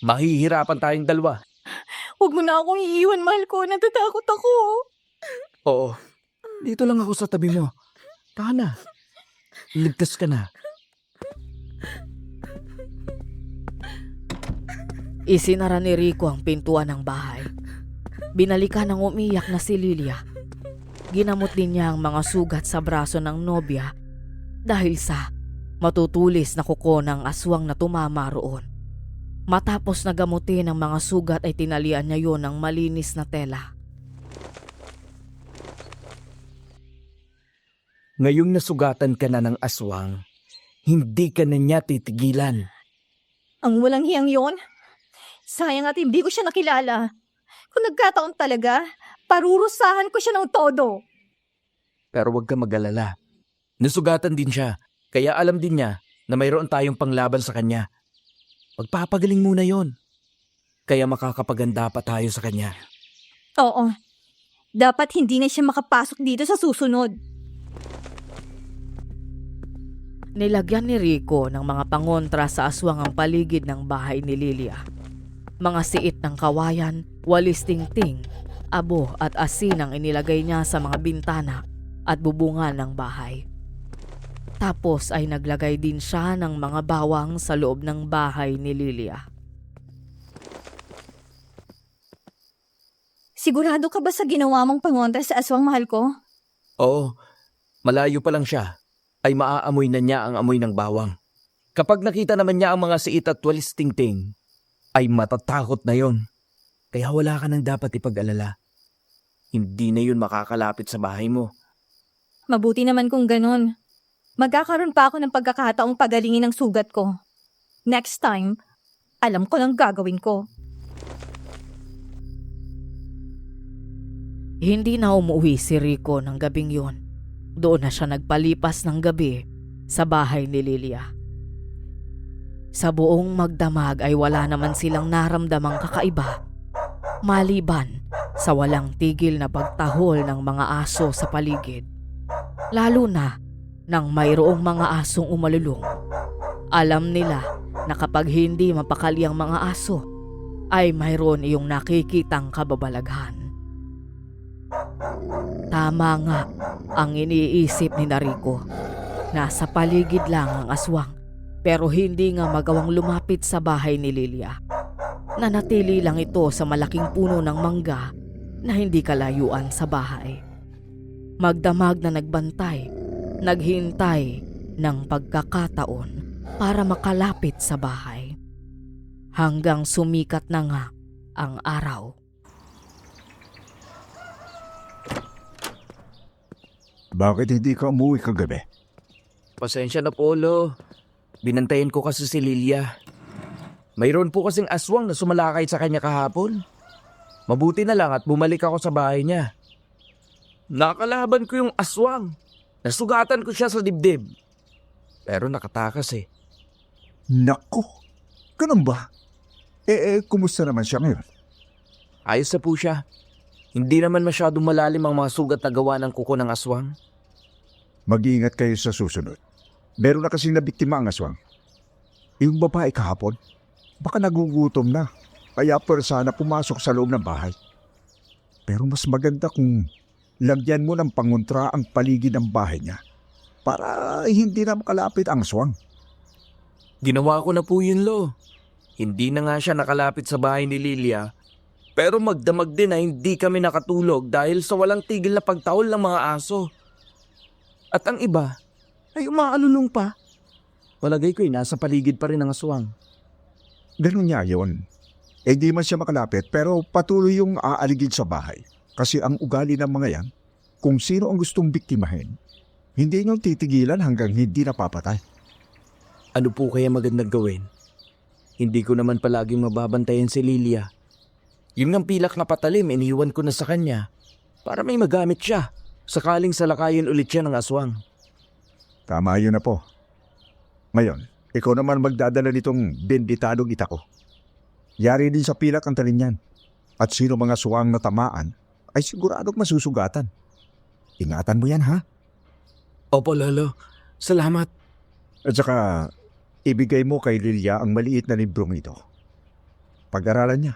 Speaker 4: mahihirapan tayong dalawa.
Speaker 5: Huwag mo na akong iiwan, mahal ko. Natatakot ako.
Speaker 4: Oo, dito lang ako sa tabi mo. Taka na. Ligtas ka na.
Speaker 3: Isinara ni Rico ang pintuan ng bahay. Binalikan ng umiyak na si Lilia. Ginamot din niya ang mga sugat sa braso ng nobya dahil sa matutulis na kuko ng aswang na tumama roon. Matapos na gamutin ang mga sugat ay tinalian niya yon ng malinis na tela.
Speaker 4: Ngayong nasugatan ka na ng aswang, hindi ka na niya titigilan.
Speaker 5: Ang walang hiyang yon. Sayang at hindi ko siya nakilala. Kung nagkataon talaga, parurusahan ko siya ng todo.
Speaker 4: Pero huwag ka mag-alala. Nasugatan din siya, kaya alam din niya na mayroon tayong panglaban sa kanya. Pagpapagaling muna yon. Kaya makakapaganda pa tayo sa kanya.
Speaker 5: Oo. Dapat hindi na siya makapasok dito sa susunod.
Speaker 3: Nilagyan ni Rico ng mga pangontra sa aswang ang paligid ng bahay ni Lilia. Mga siit ng kawayan, walis tingting, abo at asin ang inilagay niya sa mga bintana at bubungan ng bahay. Tapos ay naglagay din siya ng mga bawang sa loob ng bahay ni Lilia.
Speaker 5: Sigurado ka ba sa ginawa mong pangontra sa aswang, mahal ko?
Speaker 4: Oo, malayo pa lang siya, ay maaamoy na niya ang amoy ng bawang. Kapag nakita naman niya ang mga siit at walis tingting, ay matatakot na yon. Kaya wala ka nang dapat ipag-alala. Hindi na yun makakalapit sa bahay mo.
Speaker 5: Mabuti naman kung ganun. Magkakaroon pa ako ng pagkakataong pagalingin ang sugat ko. Next time, alam ko lang gagawin ko.
Speaker 3: Hindi na umuwi si Rico ng gabing yun. Doon na siya nagpalipas ng gabi sa bahay ni Lilia. Sa buong magdamag ay wala naman silang naramdamang kakaiba, maliban sa walang tigil na pagtahol ng mga aso sa paligid. Lalo na nang mayroong mga asong umalulong. Alam nila na kapag hindi mapakali ang mga aso, ay mayroon iyong nakikitang kababalaghan. Tama nga ang iniisip ni Rico. Nasa paligid lang ang aswang pero hindi nga magawang lumapit sa bahay ni Lilia. Nanatili lang ito sa malaking puno ng mangga na hindi kalayuan sa bahay. Magdamag na nagbantay, naghintay ng pagkakataon para makalapit sa bahay. Hanggang sumikat na nga ang araw.
Speaker 1: Bakit hindi ka umuwi kagabi?
Speaker 4: Pasensya na po, Lo. Binantayan ko kasi si Lilia. Mayroon po kasing aswang na sumalakay sa kanya kahapon. Mabuti na lang at bumalik ako sa bahay niya. Nakalaban ko yung aswang. Nasugatan ko siya sa dibdib. Pero nakatakas eh.
Speaker 1: Naku, ganun ba? Kumusta naman siya ngayon?
Speaker 4: Ayos na po siya. Hindi naman masyadong malalim ang mga sugat na gawa ng kuko ng aswang.
Speaker 1: Mag-iingat kayo sa susunod. Meron na kasing nabiktima ang aswang. Yung babae kahapon, baka nagugutom na. Kaya sana pumasok sa loob ng bahay. Pero mas maganda kung lagyan mo ng pangontra ang paligid ng bahay niya para hindi na makalapit ang aswang.
Speaker 4: Ginawa ko na po yun, Lo. Hindi na nga siya nakalapit sa bahay ni Lilia. Pero magdamag din na hindi kami nakatulog dahil sa walang tigil na pagtahol ng mga aso. At ang iba ay umaalulong pa. Walagay ko'y nasa paligid pa rin ang aswang.
Speaker 1: Ganun niya yun. Di man siya makalapit pero patuloy yung aaligid sa bahay. Kasi ang ugali ng mga yan, kung sino ang gustong biktimahin, hindi niyo titigilan hanggang hindi napapatay.
Speaker 4: Ano po kaya magandang gawin? Hindi ko naman palaging mababantayan si Lilia. Yung ng pilak na patalim, iniwan ko na sa kanya para may magamit siya sakaling salakayin ulit siya ng aswang.
Speaker 1: Tama yun na po. Ngayon, ikaw naman magdadala nitong benditadong itako. Yari din sa pilak ang talin niyan. At sino mga suwang na tamaan ay siguradong masusugatan. Ingatan mo yan, ha?
Speaker 4: Opo, Lolo. Salamat.
Speaker 1: At saka, ibigay mo kay Lilia ang maliit na librong ito. Pag-aralan niya.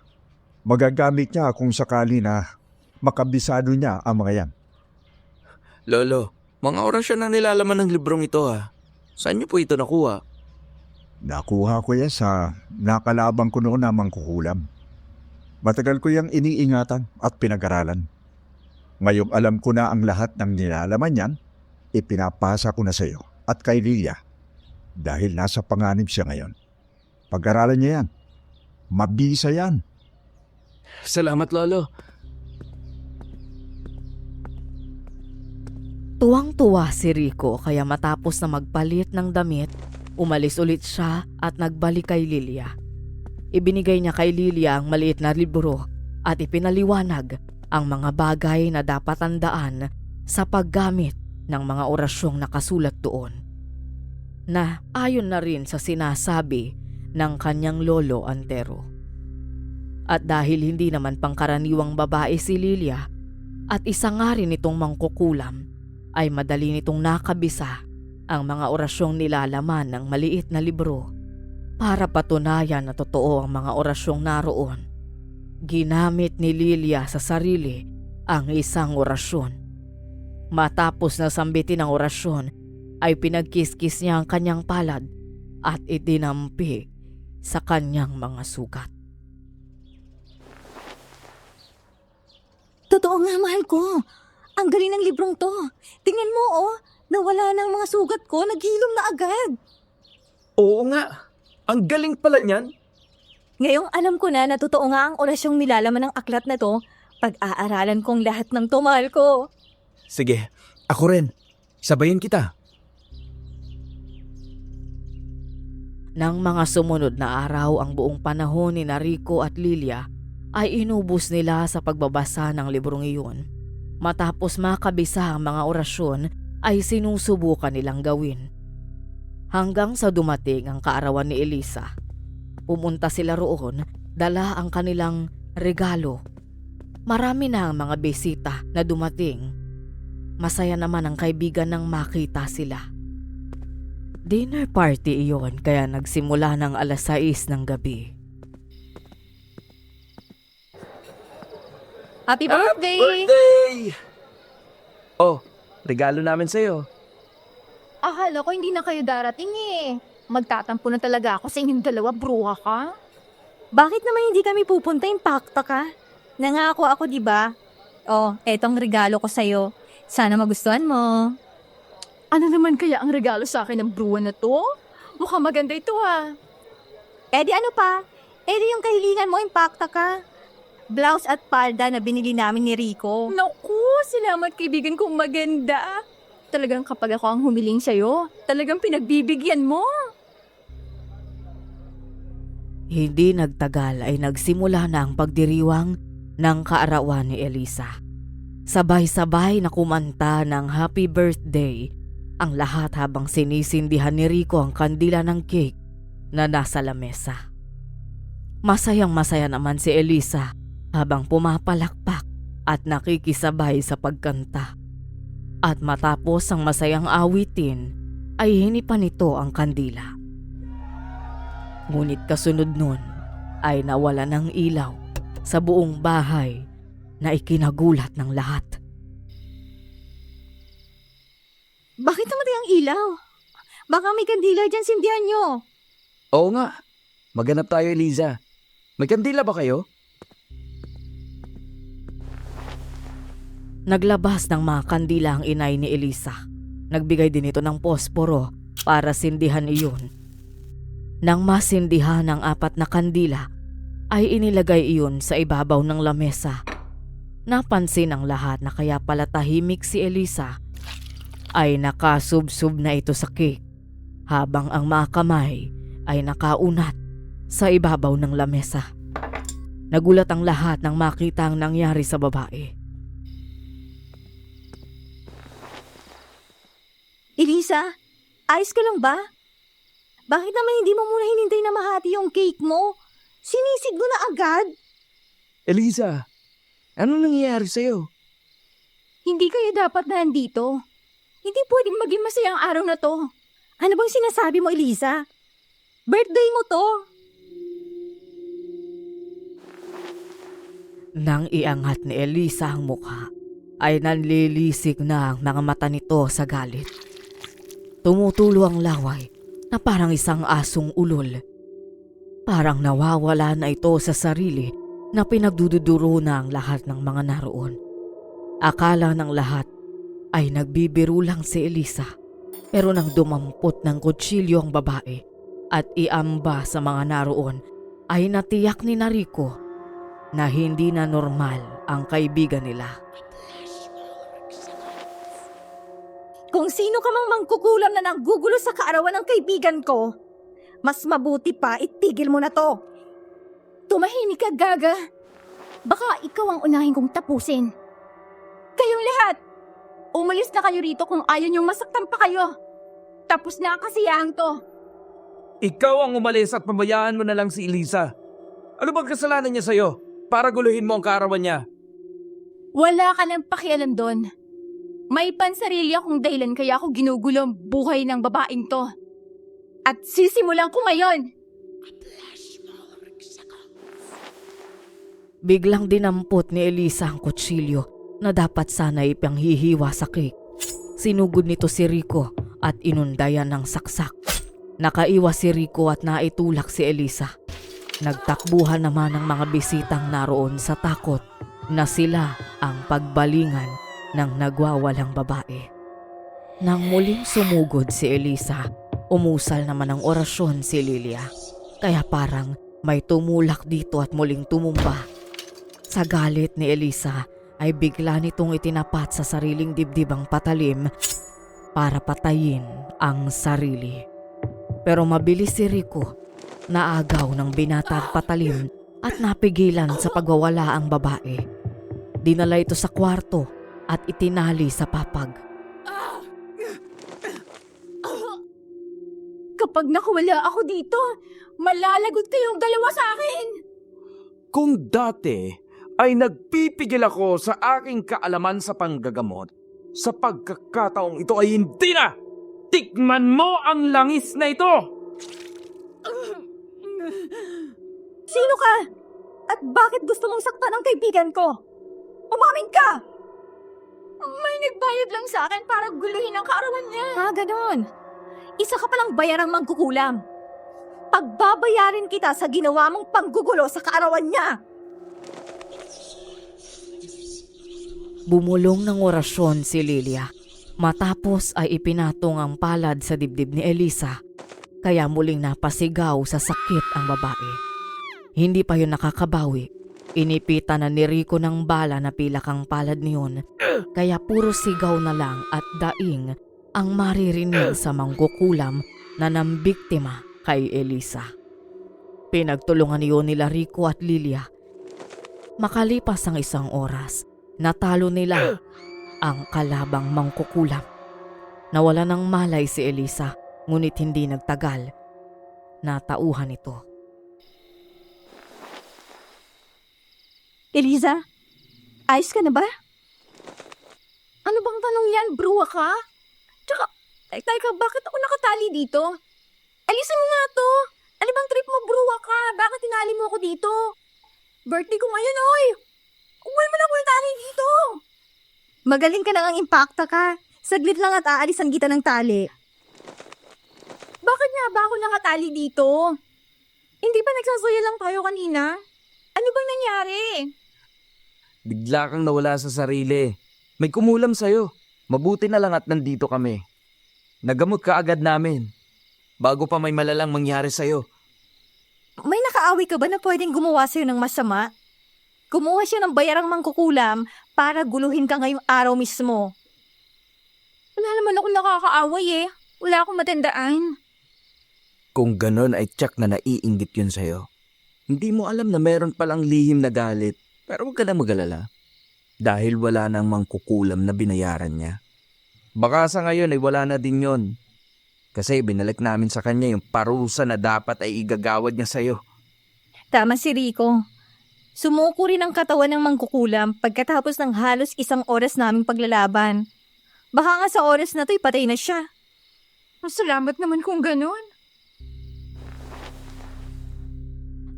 Speaker 1: Magagamit niya kung sakali na makabisado niya ang mga yan.
Speaker 4: Lolo, mga orasyon ang nilalaman ng librong ito ha. Saan niyo po ito nakuha?
Speaker 1: Nakuha ko yan sa nakalabang ko noon na mangkukulam. Matagal ko yung iniingatan at pinag-aralan. Ngayong alam ko na ang lahat ng nilalaman yan, ipinapasa ko na sa iyo at kay Lilia dahil nasa panganib siya ngayon. Pag-aralan niya yan. Mabisa yan.
Speaker 4: Salamat, Lolo.
Speaker 3: Tuwang-tuwa si Rico kaya matapos na magpalit ng damit, umalis ulit siya at nagbalik kay Lilia. Ibinigay niya kay Lilia ang maliit na libro at ipinaliwanag ang mga bagay na dapat tandaan sa paggamit ng mga orasyong nakasulat doon. Na ayon na rin sa sinasabi ng kanyang lolo Antero. At dahil hindi naman pangkaraniwang babae si Lilia at isa nga rin itong mangkukulam, ay madali nitong nakabisa ang mga orasyong nilalaman ng maliit na libro. Para patunayan na totoo ang mga orasyong naroon, ginamit ni Lilia sa sarili ang isang orasyon. Matapos na sambitin ang orasyon, ay pinagkiskis niya ang kanyang palad at itinampi sa kanyang mga sugat.
Speaker 5: Totoo nga, mahal ko. Ang galing ng librong to. Tingnan mo, oh. Nawala na ang mga sugat ko. Naghilom na agad.
Speaker 4: Oo nga. Ang galing pala niyan.
Speaker 5: Ngayong alam ko na totoo nga ang orasyong nilalaman ng aklat na to, pag-aaralan kong lahat ng to, mahal ko.
Speaker 4: Sige, ako rin. Sabayin kita.
Speaker 3: Nang mga sumunod na araw ang buong panahon ni Rico at Lilia, ay inubos nila sa pagbabasa ng librong iyon. Matapos makabisa ang mga orasyon, ay sinusubukan nilang gawin. Hanggang sa dumating ang kaarawan ni Elisa. Pumunta sila roon, dala ang kanilang regalo. Marami na ang mga bisita na dumating. Masaya naman ang kaibigan nang makita sila. Dinner party iyon kaya nagsimula ng 6:00 ng gabi.
Speaker 5: Happy birthday!
Speaker 4: Birthday! Oh, regalo namin sa'yo.
Speaker 5: Akala Akala ko hindi na kayo darating eh. Magtatampo na talaga ako sa inyong dalawa, bruha ka.
Speaker 6: Bakit naman hindi kami pupunta? Impacta ka. Nangako ako, di ba? Oh, etong regalo ko sa'yo. Sana magustuhan mo.
Speaker 5: Ano naman kaya ang regalo sa akin ng bruha na to? Mukhang maganda ito
Speaker 6: Eh di ano pa? Eh di yung kahilingan mo, impacta ka. Blouse at palda na binili namin ni Rico.
Speaker 5: Naku, salamat kaibigan kong maganda. Talagang kapag ako ang humiling sa'yo, talagang pinagbibigyan mo.
Speaker 3: Hindi nagtagal ay nagsimula na ang pagdiriwang ng kaarawan ni Elisa. Sabay-sabay na kumanta ng happy birthday ang lahat habang sinisindihan ni Rico ang kandila ng cake na nasa lamesa. Masayang-masaya naman si Elisa habang pumapalakpak at nakikisabay sa pagkanta. At matapos ang masayang awitin ay hinipan nito ang kandila. Ngunit kasunod nun ay nawala ng ilaw sa buong bahay na ikinagulat ng lahat.
Speaker 6: Bakit namatay ang ilaw? Baka may kandila dyan, sindihan nyo.
Speaker 4: Oo nga. Maghanap tayo, Eliza. May kandila ba kayo?
Speaker 3: Naglabas ng mga kandila ang inay ni Elisa. Nagbigay din ito ng posporo para sindihan iyon. Nang masindihan ang 4 na kandila, ay inilagay iyon sa ibabaw ng lamesa. Napansin ng lahat na kaya pala tahimik si Elisa ay nakasubsob na ito sa cake habang ang mga kamay ay nakaunat sa ibabaw ng lamesa. Nagulat ang lahat nang makita ang nangyari sa babae.
Speaker 6: Elisa, ayos ka lang ba? Bakit naman hindi mo muna hinintay na mahati yung cake mo? Sinisig mo na agad?
Speaker 4: Eliza, anong nangyayari sa'yo?
Speaker 5: Hindi kayo dapat nandito. Hindi pwedeng maging masayang araw na to.
Speaker 6: Ano bang sinasabi mo, Elisa? Birthday mo to.
Speaker 3: Nang iangat ni Elisa ang mukha, ay nanlilisik na ang mga mata nito sa galit. Tumutulo ang laway na parang isang asong ulol. Parang nawawala na ito sa sarili na pinagdududuro na ang lahat ng mga naroon. Akala ng lahat ay nagbibiro lang si Elisa, pero nang dumampot ng kutsilyo ang babae at iamba sa mga naroon ay natiyak ni Rico na hindi na normal ang kaibigan nila.
Speaker 6: Kung sino ka mang mangkukulam na nanggugulo sa kaarawan ng kaibigan ko, mas mabuti pa itigil mo na to.
Speaker 5: Tumahimik ka, Gaga. Baka ikaw ang unahin kong tapusin. Kayong lahat, umalis na kayo rito kung ayaw niyong masaktan pa kayo. Tapos na ang kasiyahan to.
Speaker 4: Ikaw ang umalis at pabayaan mo na lang si Eliza. Ano bang kasalanan niya sa'yo para guluhin mo ang kaarawan niya?
Speaker 5: Wala ka nang pakialam doon. May pansarili akong dahilan kaya ako ginugulo ang buhay ng babaeng to. At sisimulan ko ngayon.
Speaker 3: Biglang dinampot ni Elisa ang kutsilyo na dapat sana ipanghihiwa sa cake. Sinugod nito si Rico at inundayan ng saksak. Nakaiwas si Rico at naitulak si Elisa. Nagtakbuhan naman ang mga bisitang naroon sa takot na sila ang pagbalingan ng nagwawalang babae. Nang muling sumugod si Elisa, umusal naman ng orasyon si Lilia. Kaya parang may tumulak dito at muling tumumba. Sa galit ni Elisa ay bigla nitong itinapat sa sariling dibdib ang patalim para patayin ang sarili. Pero mabilis si Rico, naagaw ng binatang patalim at napigilan sa pagwawala ang babae. Dinala ito sa kwarto at itinali sa papag.
Speaker 5: Kapag nakawala ako dito, malalagot kayong dalawa sa akin.
Speaker 4: Kung dati ay nagpipigil ako sa aking kaalaman sa panggagamot, sa pagkakataong ito ay hindi na! Tikman mo ang langis na ito!
Speaker 6: Sino ka? At bakit gusto mong saktan ang kaibigan ko? Umamin ka!
Speaker 5: May nagbayad lang sa akin para guluhin ang kaarawan niya.
Speaker 6: Ganon.
Speaker 5: Isa ka palang bayarang mangkukulam. Pagbabayarin kita sa ginawa mong panggugulo sa kaarawan niya.
Speaker 3: Bumulong ng orasyon si Lilia. Matapos ay ipinatong ang palad sa dibdib ni Elisa, kaya muling napasigaw sa sakit ang babae. Hindi pa yun nakakabawi. Inipitan na ni Rico ng bala na pilakang palad niyon, kaya puro sigaw na lang at daing ang maririnig sa mangkukulam na nambiktima kay Elisa. Pinagtulungan niyon nila Rico at Lilia. Makalipas ang 1 oras, natalo nila ang kalabang mangkukulam. Nawala ng malay si Elisa, ngunit hindi nagtagal. Natauhan ito.
Speaker 5: Eliza, ayos ka na ba? Ano bang tanong yan? Bruwa ka? Tsaka, teka, bakit ako nakatali dito? Alisan mo nga to! Ano bang trip mo, bruwa ka? Bakit tinali mo ako dito? Birthday ko ngayon, oy! Huwag mo na ako natali dito! Magaling ka lang ang impacta ka. Saglit lang at aalisan kita ng tali. Bakit nga ba ako nakatali dito? Hindi ba nagsasuya lang tayo kanina? Ano bang nangyari?
Speaker 4: Bigla kang nawala sa sarili. May kumulam sa'yo. Mabuti na lang at nandito kami. Nagamot ka agad namin. Bago pa may malalang mangyari sa'yo.
Speaker 5: May nakaaway ka ba na pwedeng gumawa sa'yo ng masama? Kumuha siya ng bayarang mangkukulam para guluhin ka ngayong araw mismo. Wala naman ako nakakaaway eh. Wala akong matandaan.
Speaker 4: Kung ganon ay tsak na naiinggit yun sa'yo. Hindi mo alam na meron palang lihim na galit. Pero huwag ka na mag-alala. Dahil wala nang mangkukulam na binayaran niya. Baka sa ngayon ay wala na din yon. Kasi binalik namin sa kanya yung parusa na dapat ay igagawad niya sa'yo.
Speaker 5: Tama si Rico. Sumuko rin ang katawan ng mangkukulam pagkatapos ng halos 1 oras naming paglalaban. Baka nga sa oras na to'y patay na siya. Salamat naman kung ganon.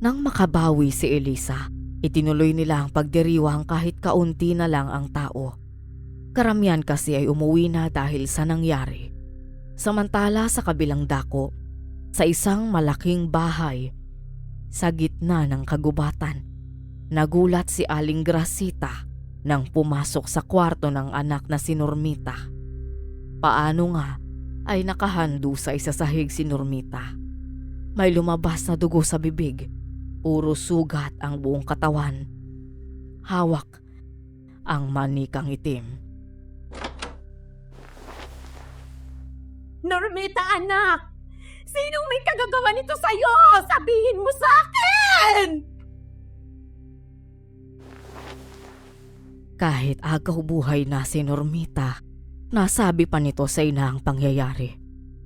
Speaker 3: Nang makabawi si Elisa, itinuloy nila ang pagdiriwang kahit kaunti na lang ang tao. Karamihan kasi ay umuwi na dahil sa nangyari. Samantala sa kabilang dako, sa isang malaking bahay, sa gitna ng kagubatan, nagulat si Aling Gracita nang pumasok sa kwarto ng anak na si Normita. Paano nga ay nakahando sa isasahig si Normita. May lumabas na dugo sa bibig. Puro sugat ang buong katawan. Hawak ang manikang itim.
Speaker 2: Normita, anak! Sinong may kagagawa nito sa'yo? Sabihin mo sa akin!
Speaker 3: Kahit agaw buhay na si Normita, nasabi pa nito sa ina ang pangyayari.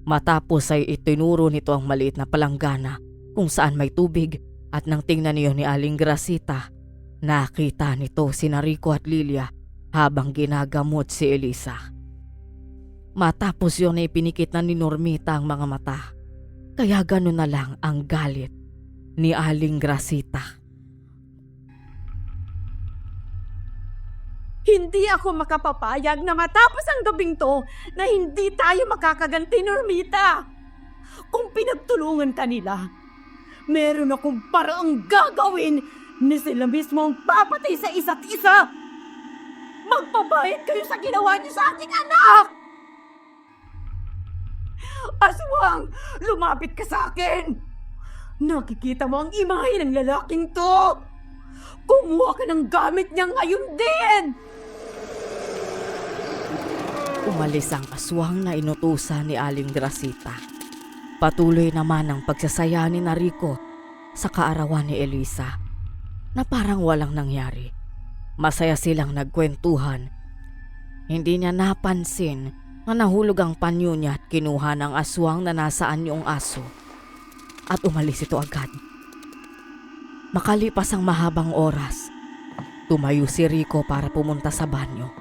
Speaker 3: Matapos ay itinuro nito ang maliit na palanggana kung saan may tubig. At nang tingnan niyo ni Aling Gracita, nakita nito sina Rico at Lilia habang ginagamot si Elisa. Matapos yun ay pinikit na ni Normita ang mga mata. Kaya gano'n na lang ang galit ni Aling Gracita.
Speaker 2: Hindi ako makapapayag na matapos ang gabing to na hindi tayo makakaganti, Normita. Kung pinagtulungan ka nila, meron akong paraang gagawin na sila mismo ang papatay sa isa't isa. Magpabayad kayo sa ginawa niyo sa ating anak! Aswang, lumapit ka sa akin! Nakikita mo ang imahe ng lalaking to! Kumuha ka ng gamit niya ngayon din!
Speaker 3: Umalis ang aswang na inutusan ni Aling Gracita. Patuloy naman ang pagsasaya ni Rico sa kaarawan ni Elisa na parang walang nangyari. Masaya silang nagkwentuhan. Hindi niya napansin na nahulog ang panyo niya at kinuha ng aswang na nasaan yung aso at umalis ito agad. Makalipas ang mahabang oras, tumayo si Rico para pumunta sa banyo.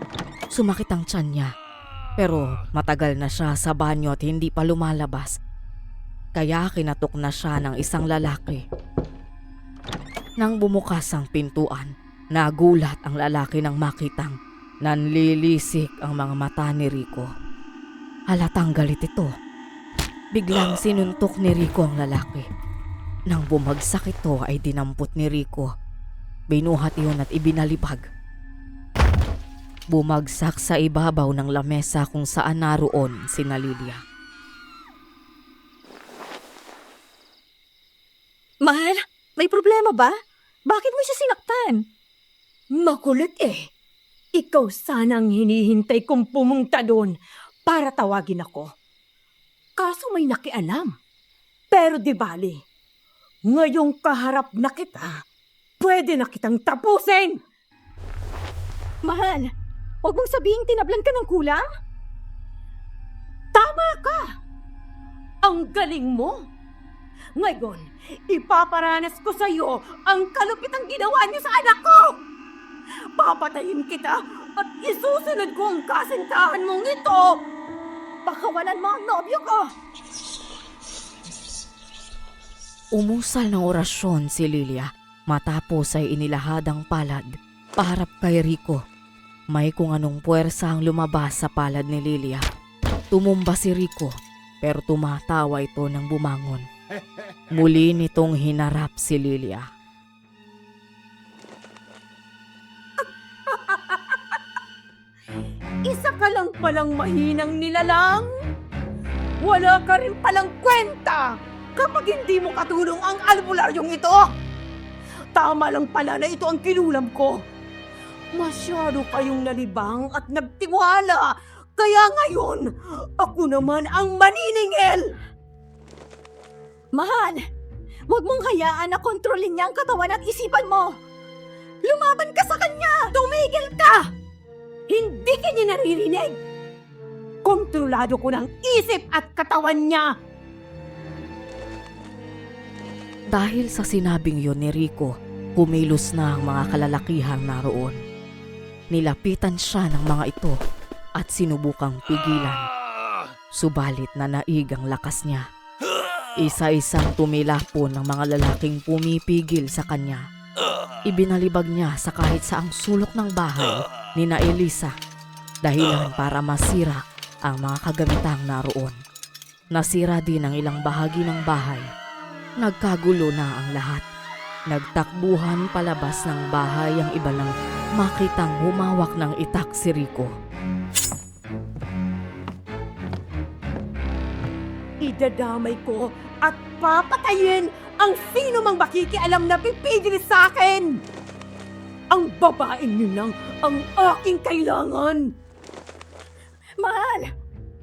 Speaker 3: Sumakit ang tiyan niya pero matagal na siya sa banyo at hindi pa lumalabas. Kaya kinatok na siya ng isang lalaki. Nang bumukas ang pintuan, nagulat ang lalaki nang makitang nanlilisik ang mga mata ni Rico. Halatang galit ito. Biglang sinuntok ni Rico ang lalaki. Nang bumagsak ito ay dinampot ni Rico. Binuhat iyon at ibinalibag. Bumagsak sa ibabaw ng lamesa kung saan naroon sina Lilia.
Speaker 5: Mahal, may problema ba? Bakit mo siya sinaktan?
Speaker 2: Makulit eh. Ikaw sana ang hinihintay kong pumunta doon para tawagin ako. Kaso may nakialam. Pero di bali, ngayong kaharap na kita, pwede na kitang tapusin.
Speaker 5: Mahal, huwag mong sabihing tinablan ka ng kulang?
Speaker 2: Tama ka! Ang galing mo! Ngayon, ipaparanas ko sa iyo ang kalupitang ginawa niyo sa anak ko! Papatayin kita at isusunod ko ang kasintahan mong ito! Pakawalan mo ang nobyo ko!
Speaker 3: Umusal ng orasyon si Lilia matapos ay inilahad ang palad paharap kay Rico. May kung anong puwersa ang lumabas sa palad ni Lilia. Tumumba si Rico pero tumatawa ito nang bumangon. Muli nitong hinarap si Lilia.
Speaker 2: Isa ka lang palang mahinang nilalang. Wala ka rin palang kwenta kapag hindi mo katulong ang albularyong ito. Tama lang pala na ito ang kinulam ko. Masyado kayong nalibang at nagtiwala. Kaya ngayon, ako naman ang maniningil.
Speaker 5: Mahal, huwag mong hayaan na kontrolin niya ang katawan at isipan mo. Lumaban ka sa kanya!
Speaker 2: Tumigil ka! Hindi ka niya naririnig. Kontrolado ko ng isip at katawan niya.
Speaker 3: Dahil sa sinabing yon ni Rico, kumilos na ang mga kalalakihang naroon. Nilapitan siya ng mga ito at sinubukang pigilan. Subalit nanaig ang lakas niya. Isa-isang tumilapon ng mga lalaking pumipigil sa kanya. Ibinalibag niya sa kahit saang sulok ng bahay ni na Elisa, dahilan para masira ang mga kagamitang naroon. Nasira din ang ilang bahagi ng bahay. Nagkagulo na ang lahat. Nagtakbuhan palabas ng bahay ang iba nang makitang humawak ng itak si Rico.
Speaker 2: Idadamay ko at papatayin ang sino mang makikialam na pipigil sa akin. Ang babaeng yun lang ang aking kailangan.
Speaker 5: Mahal,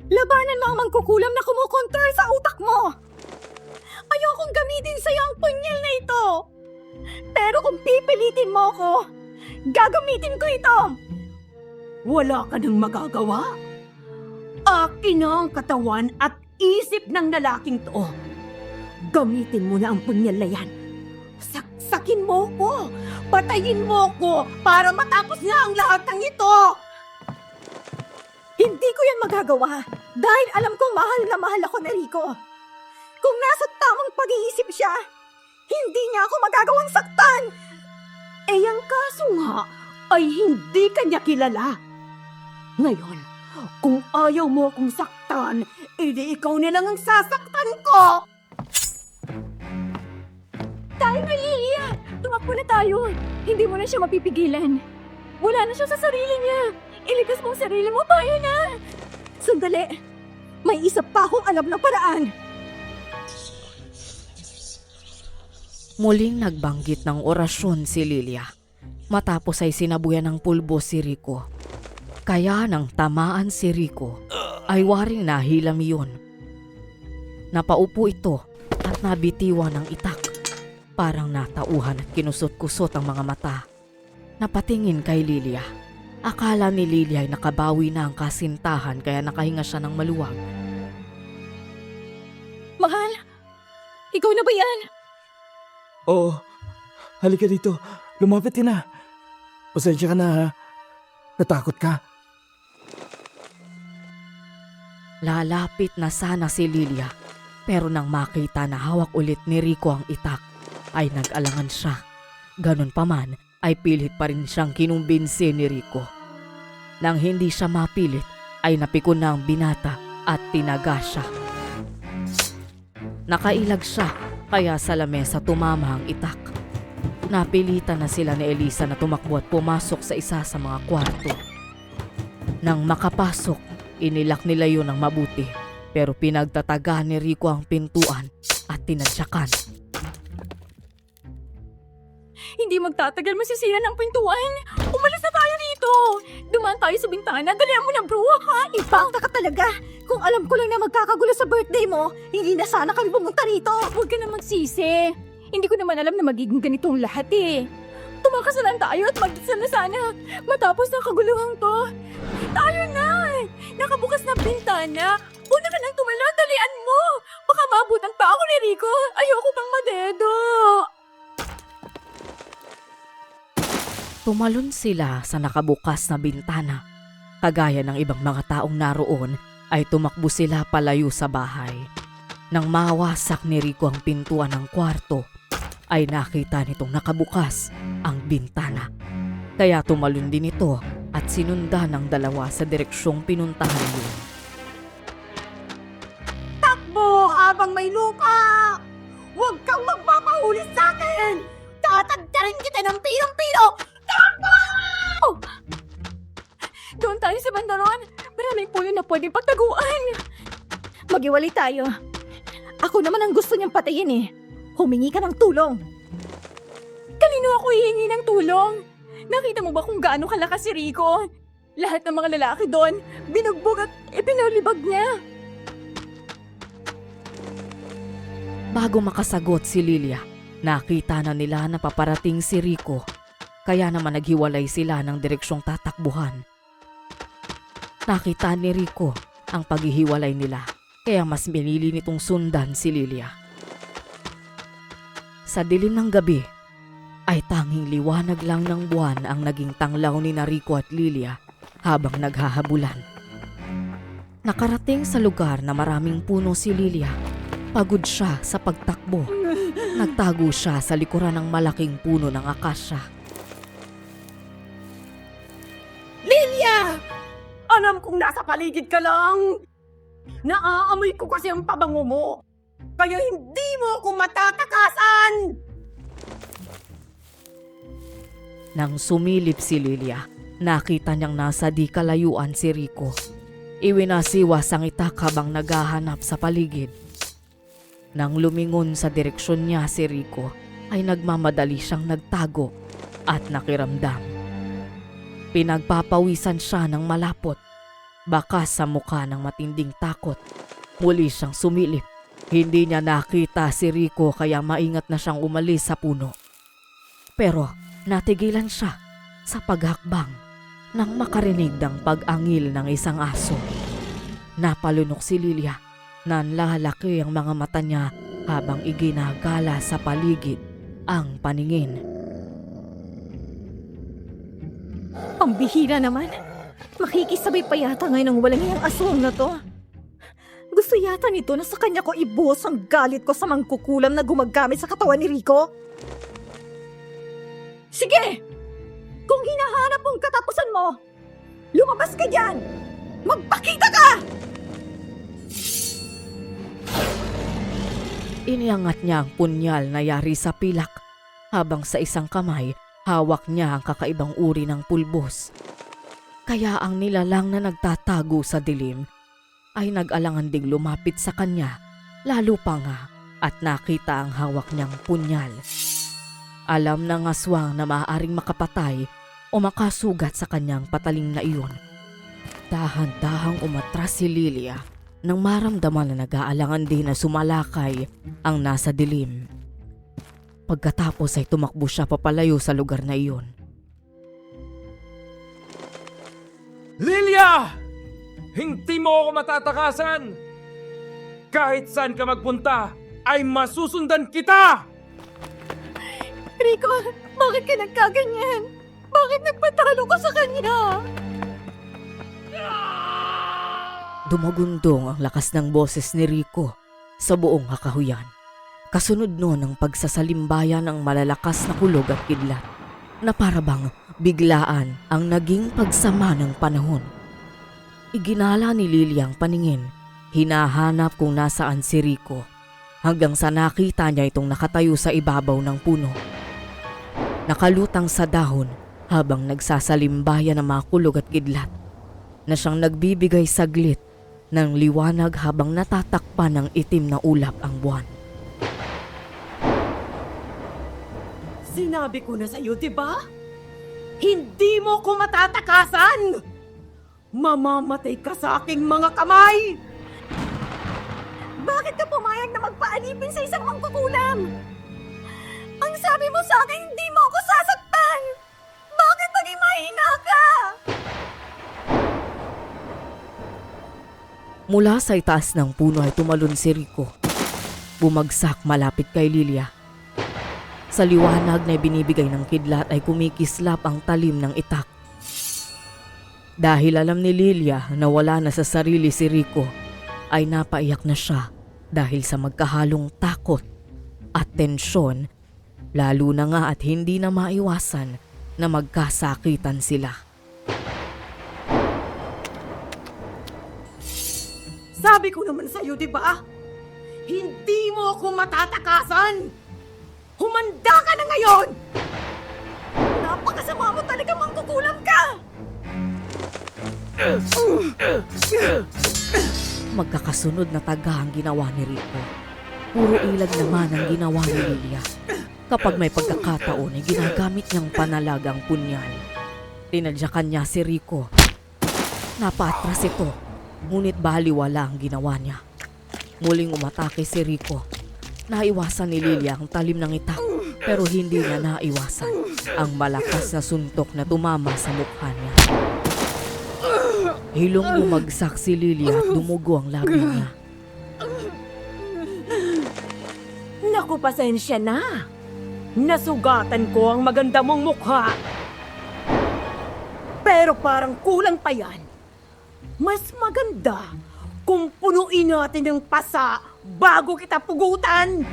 Speaker 5: labanan mo ang mangkukulam na kumukontrol sa utak mo. Ayokong gamitin sa'yo ang punyal na ito. Pero kung pipilitin mo ako, gagamitin ko ito.
Speaker 2: Wala ka nang magagawa. Akin na ang katawan at isip ng lalaking to. Gamitin mo na ang punyal na yan. Saksakin mo ko. Patayin mo ko para matapos na ang lahat ng ito.
Speaker 5: Hindi ko yan magagawa dahil alam kong mahal na mahal ako ni Rico. Kung nasa tamang pag-iisip siya, hindi niya ako magagawang saktan.
Speaker 2: Eh, ang kaso nga ay hindi kanya kilala. Ngayon, kung ayaw mo akong saktan, edi ikaw na lang ang sasaktan ko!
Speaker 5: Tayo na, Lilia! Tumakbo na tayo! Hindi mo na siya mapipigilan. Wala na siya sa sarili niya. Iligas mo ang sarili mo, tayo na! Sandali! May isa pa akong alam na paraan.
Speaker 3: Muling nagbanggit ng orasyon si Lilia. Matapos ay sinabuyan ng pulbo si Rico. Kaya nang tamaan si Rico, ay waring nahilam iyon. Napaupo ito at nabitiwan ng itak. Parang natauhan at kinusot-kusot ang mga mata. Napatingin kay Lilia. Akala ni Lilia ay nakabawi na ang kasintahan kaya nakahinga siya ng maluwag.
Speaker 5: Mahal, ikaw na ba yan?
Speaker 4: Oo, halika dito. Lumapit ka na. Pasensya ka na ha. Natakot ka.
Speaker 3: Lalapit na sana si Lilia, pero nang makita na hawak ulit ni Rico ang itak, ay nag-alangan siya. Ganun pa man, ay pilit pa rin siyang kinumbinsi ni Rico. Nang hindi siya mapilit, ay napikon na ang binata at tinaga siya. Nakailag siya, kaya sa lamesa tumama ang itak. Napilitan na sila ni Elisa na tumakbo at pumasok sa isa sa mga kwarto. Nang makapasok, inilak nila yun ng mabuti, pero pinagtataga ni Rico ang pintuan at tinadyakan.
Speaker 5: Hindi magtatagal, masisira ng pintuan. Umalis na tayo dito. Dumaan tayo sa bintana. Dalihan mo na, bro, ha? Ipakta ka talaga. Kung alam ko lang na magkakagulo sa birthday mo, hindi na sana kami pumunta rito. Huwag ka na magsisi. Hindi ko naman alam na magiging ganitong lahat eh. Tumakas na lang tayo at magdasal na sana. Matapos ng kaguluhan to. Tayo na! Nakabukas na bintana. Una ka nang tumala, dalian mo. Baka maabutan pa ako ni Rico. Ayoko pang madedo.
Speaker 3: Tumalon sila sa nakabukas na bintana. Kagaya ng ibang mga taong naroon, ay tumakbo sila palayo sa bahay. Nang mawasak ni Rico ang pintuan ng kwarto, ay nakita nitong nakabukas ang bintana. Kaya tumalon din ito at sinundan ng dalawa sa direksyong pinuntahan niyo.
Speaker 2: Takbo habang may lupa! Huwag kang magpapahuli sa akin! Tatagdarin kita ng pilong-pilo! Takbo!
Speaker 5: Doon tayo sa bandaron. Maraming puno na pwedeng pagtaguan. Magiwalay tayo. Ako naman ang gusto niyang patayin eh. Humingi ka ng tulong. Kanino ako hihingi ng tulong? Nakita mo ba kung gaano kalakas si Rico? Lahat ng mga lalaki doon, binugbog at ipinalibag niya.
Speaker 3: Bago makasagot si Lilia, nakita na nila na paparating si Rico. Kaya naman naghiwalay sila ng direksyong tatakbuhan. Nakita ni Rico ang paghihiwalay nila, kaya mas pinili nitong sundan si Lilia. Sa dilim ng gabi, ay tanging liwanag lang ng buwan ang naging tanglaw ni Rico at Lilia habang naghahabulan. Nakarating sa lugar na maraming puno si Lilia. Pagod siya sa pagtakbo. Nagtago siya sa likuran ng malaking puno ng akasya.
Speaker 2: Lilia! Alam kong nasa paligid ka lang. Naaamoy ko kasi ang pabango mo. Kaya hindi mo ako matatakasan!
Speaker 3: Nang sumilip si Lilia, nakita niyang nasa di kalayuan si Rico. Iwinasiwas ang itak habang naghahanap sa paligid. Nang lumingon sa direksyon niya si Rico, ay nagmamadali siyang nagtago at nakiramdam. Pinagpapawisan siya ng malapot. Baka sa mukha ng matinding takot. Muli siyang sumilip. Hindi niya nakita si Rico kaya maingat na siyang umalis sa puno. Pero natigilan siya sa paghakbang nang makarinig ng pag-angil ng isang aso. Napalunok si Lilia. Nanlalaki ang mga mata niya habang iginagala sa paligid ang paningin.
Speaker 5: Ang bihira naman. Makikisabay pa yata ngayon ang walang iyang aswang na to. Gusto yata nito na sa kanya ko ibuhos ang galit ko sa mangkukulam na gumagamit sa katawan ni Rico. Sige! Kung hinahanap mong katapusan mo, lumabas ka dyan! Magpakita ka!
Speaker 3: Iniangat niya ang punyal na yari sa pilak habang sa isang kamay hawak niya ang kakaibang uri ng pulbos. Kaya ang nilalang na nagtatago sa dilim ay nag-alangan ding lumapit sa kanya, lalo pa nga at nakita ang hawak niyang punyal. Alam ng aswang na maaaring makapatay o makasugat sa kanyang pataling na iyon. Dahan-dahang umatras si Lilia nang maramdaman na nag-aalangan din na sumalakay ang nasa dilim. Pagkatapos ay tumakbo siya papalayo sa lugar na iyon.
Speaker 7: Lilia! Hindi mo ako matatakasan! Kahit saan ka magpunta, ay masusundan kita!
Speaker 5: Rico, bakit ka nagkaganyan? Bakit nagpatalo ka sa kanya?
Speaker 3: Dumagundong ang lakas ng boses ni Rico sa buong hakahuyan. Kasunod nun ang pagsasalimbayan ng malalakas na kulog at kidlat na parabang biglaan ang naging pagsama ng panahon. Iginala ni Lilia ang paningin, hinahanap kung nasaan si Rico. hanggang sa nakita niya itong nakatayo sa ibabaw ng puno. Nakalutang sa dahon habang nagsasalimbayan ng mga kulog at kidlat na siyang nagbibigay saglit ng liwanag habang natatakpan ng itim na ulap ang buwan.
Speaker 2: Sinabi ko na sa'yo, di ba? Hindi mo ko matatakasan! Mamamatay ka sa aking mga kamay!
Speaker 5: Bakit ka pumayag na magpaalipin sa isang mangkukulam? Ang sabi mo sa akin, hindi mo ako sasaktan! Bakit maging mahina ka?
Speaker 3: Mula sa itaas ng puno ay tumalon si Rico. Bumagsak malapit kay Lilia. Sa liwanag na binibigay ng kidlat ay kumikislap ang talim ng itak. Dahil alam ni Lilia na wala na sa sarili si Rico, ay napaiyak na siya dahil sa magkahalong takot at tensyon, lalo na nga at hindi na maiwasan na magkasakitan sila.
Speaker 2: Sabi ko naman sa'yo, di ba? Hindi mo ako matatakasan! Humanda ka na ngayon!
Speaker 5: Napakasama mo talaga, mangkukulam ka!
Speaker 3: Magkakasunod na taga ang ginawa ni Rico. Puro ilag naman ang ginawa ni Lilia. Kapag may pagkakataon ay ginagamit niyang panalagang punyal. Tinadyakan niya si Rico. Napaatras ito, ngunit baliwala ang ginawa niya. Muling umatake si Rico. Naiwasan ni Lilia ang talim ng itak, pero hindi niya naiwasan ang malakas na suntok na tumama sa mukha niya. Hilong bumagsak si Lilia at dumugo ang labi niya.
Speaker 2: Naku, pasensya na. Nasugatan ko ang maganda mong mukha. Pero parang kulang pa yan. Mas maganda kung punuin natin ng pasa bago kita pugutan.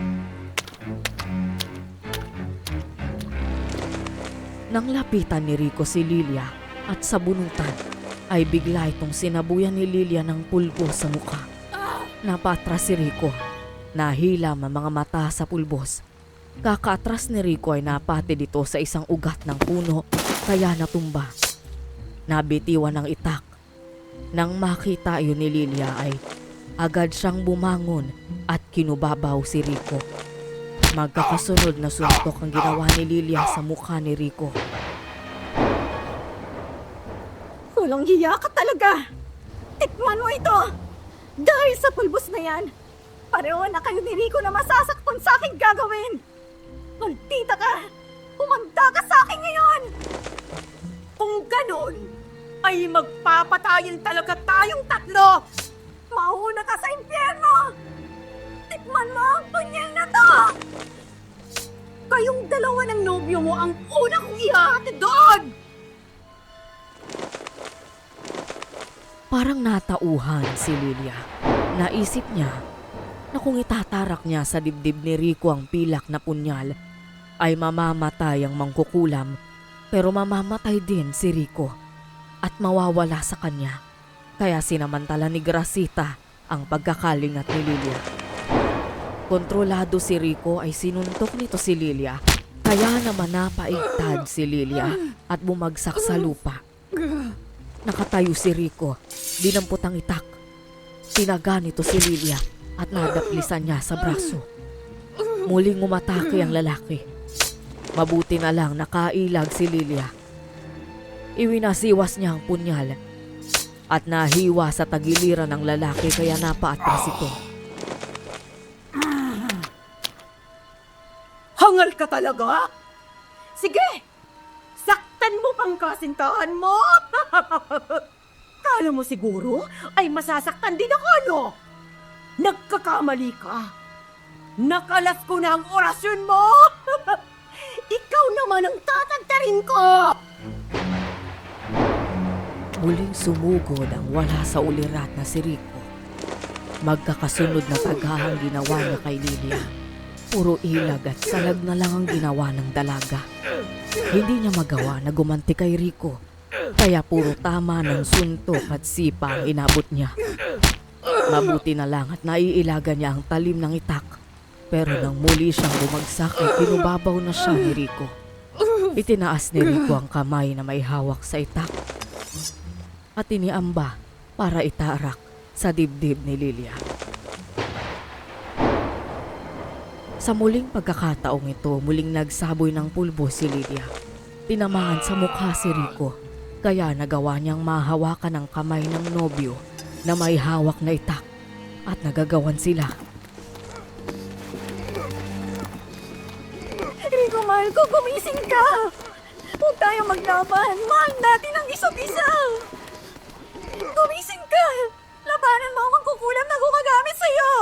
Speaker 3: Nang lapitan ni Rico si Lilia at sa bunutan, ay bigla itong sinabuyan ni Lilia ng pulbo sa mukha. Napatras si Rico. Nahilam ang mga mata sa pulbos. Kakaatras ni Rico ay napatid ito sa isang ugat ng puno, kaya natumba. Nabitiwan ng itak. Nang makita iyon ni Lilia ay agad siyang bumangon at kinubabaw si Rico. Magkakasunod na suntok ang ginawa ni Lilia sa mukha ni Rico.
Speaker 5: Walang hiya ka talaga! Tikman mo ito! Dahil sa pulbos na yan, pareho na kayo ni Rico na masasaktan sa aking gagawin! Maldita ka! Humanda ka sa akin ngayon!
Speaker 2: Kung ganon, ay magpapatayin talaga tayong tatlo.
Speaker 5: Mauna ka sa impyerno! Tikman mo ang punyal na to!
Speaker 2: Kayong dalawa ng nobyo mo ang una kong ihahatid doon!
Speaker 3: Parang natauhan si Lilia. Naisip niya na kung itatarak niya sa dibdib ni Rico ang pilak na punyal, ay mamamatay ang mangkukulam, pero mamamatay din si Rico at mawawala sa kanya. Kaya sinamantala ni Gracita ang pagkakalingat ni Lilia. Kontrolado si Rico ay sinuntok nito si Lilia, kaya naman napaigtad si Lilia at bumagsak sa lupa. Nakatayo si Rico, dinampot ang itak. Tinaga nito si Lilia at nadaplisan niya sa braso. Muling umatake ang lalaki. Mabuti na lang nakailag si Lilia. Iwinasiwas niya ang punyal at nahiwa sa tagiliran ng lalaki kaya napaatras ito.
Speaker 2: Hangal ka talaga? Sige! Saktan mo pang kasintahan mo! Kala mo siguro ay masasaktan din ako, no? Nagkakamali ka. Nakalas ko na ang orasyon mo! Ikaw naman ang tatagtarin ko!
Speaker 3: Muling sumugod ang wala sa ulirat na si Rico. Magkakasunod na tagahang ginawa niya kay Lilia. Puro ilag at salag na lang ang ginawa ng dalaga. Hindi niya magawa na gumanti kay Rico, kaya puro tama ng suntok at sipa ang inabot niya. Mabuti na lang at naiilaga niya ang talim ng itak Pero nang muli siyang bumagsak ay pinubabaw na siya ni Rico. Itinaas ni Rico ang kamay na may hawak sa itak at iniamba para itarak sa dibdib ni Lilia. Sa muling pagkakataong ito, muling nagsaboy ng pulbo si Lilia. Tinamaan sa mukha si Rico, kaya nagawa niyang mahawakan ang kamay ng nobyo na may hawak na itak at nagagawan sila.
Speaker 5: Rico, mahal ko, gumising ka! Huwag tayo maglaban. Mahal natin ang isa't isa. Gumising ka! Labanan mo ang mangkukulam na gumagamit sa'yo!